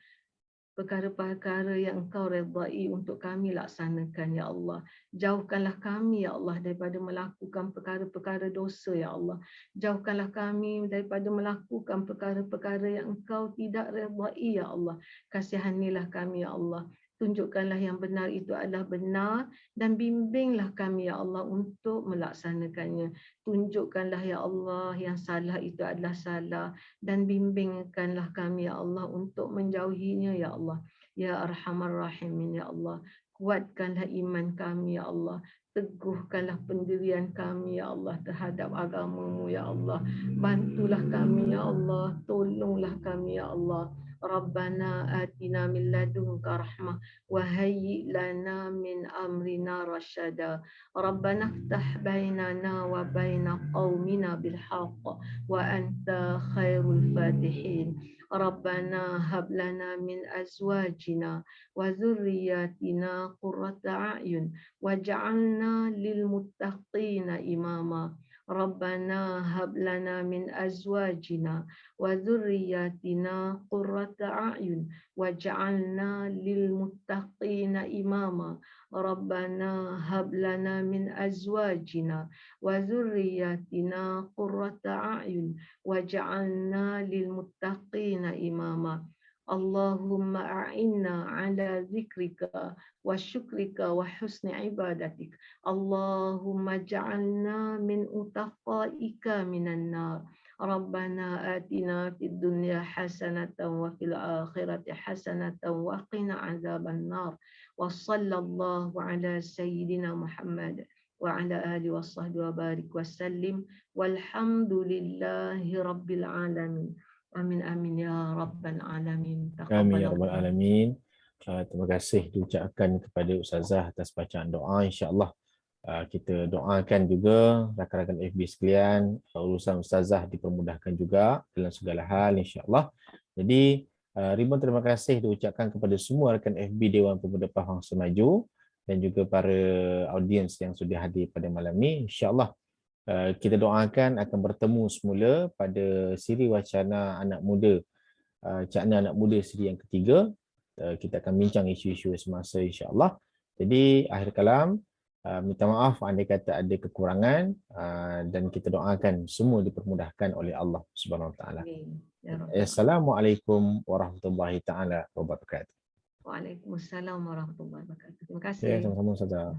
perkara-perkara yang Engkau redai untuk kami laksanakan ya Allah. Jauhkanlah kami ya Allah daripada melakukan perkara-perkara dosa ya Allah. Jauhkanlah kami daripada melakukan perkara-perkara yang Engkau tidak redai ya Allah. Kasihanilah kami ya Allah. Tunjukkanlah yang benar itu adalah benar dan bimbinglah kami ya Allah untuk melaksanakannya. Tunjukkanlah ya Allah yang salah itu adalah salah dan bimbingkanlah kami ya Allah untuk menjauhinya ya Allah. Ya Arhamar Rahimin ya Allah. Kuatkanlah iman kami ya Allah. Teguhkanlah pendirian kami ya Allah terhadap agama-Mu ya Allah. Bantulah kami ya Allah. Tolonglah kami ya Allah. Rabbana atina min ladunka rahmah wa hayyi lana min amrina rasyada. Rabbana iftah bainana wa baina qaumina bil haqq wa anta khairul fatihin. Rabbana hab lana min azwajina wa dzurriyyatina qurrata a'yun waj'alna lil muttaqina imama. Rabbana hab lana min azwajina wa dzurriyyatina qurrata a'yun waj'alna lil muttaqina imama. Rabbana hab lana min azwajina wa dzurriyyatina qurrata a'yun waj'alna lil muttaqina imama. Allahumma a'inna ala zikrika wa syukrika wa husni ibadatik. Allahumma ja'alna min utaqaika minan nar. Rabbana atina fid dunya hasanatan wa fil akhirati hasanatan wa qina azaban nar. Wa sallallahu ala sayyidina Muhammad wa ala alihi wa sahbihi wa barik wa sallim. Walhamdulillahi rabbil alamin. Amin amin ya rabbal alamin. Amin ya Taqabbalallah. rabbal alamin. Terima kasih diucapkan kepada Ustazah atas bacaan doa. InsyaAllah kita doakan juga rakan-rakan FB sekalian, urusan Ustazah dipermudahkan juga dalam segala hal insyaAllah. Jadi ribuan terima kasih diucapkan kepada semua rakan FB Dewan Pemuda Pahang Semaju dan juga para audiens yang sudah hadir pada malam ini. InsyaAllah kita doakan akan bertemu semula pada siri wacana anak muda, Cakna Anak Muda siri yang ketiga. Kita akan bincang isu-isu semasa insya-Allah. Jadi akhir kalam, minta maaf andai kata ada kekurangan dan kita doakan semua dipermudahkan oleh Allah Subhanahu Wa Taala. Assalamualaikum warahmatullahi taala wabarakatuh. Waalaikumsalam warahmatullahi wabarakatuh. Terima kasih. Ya, sama-sama Ustazah.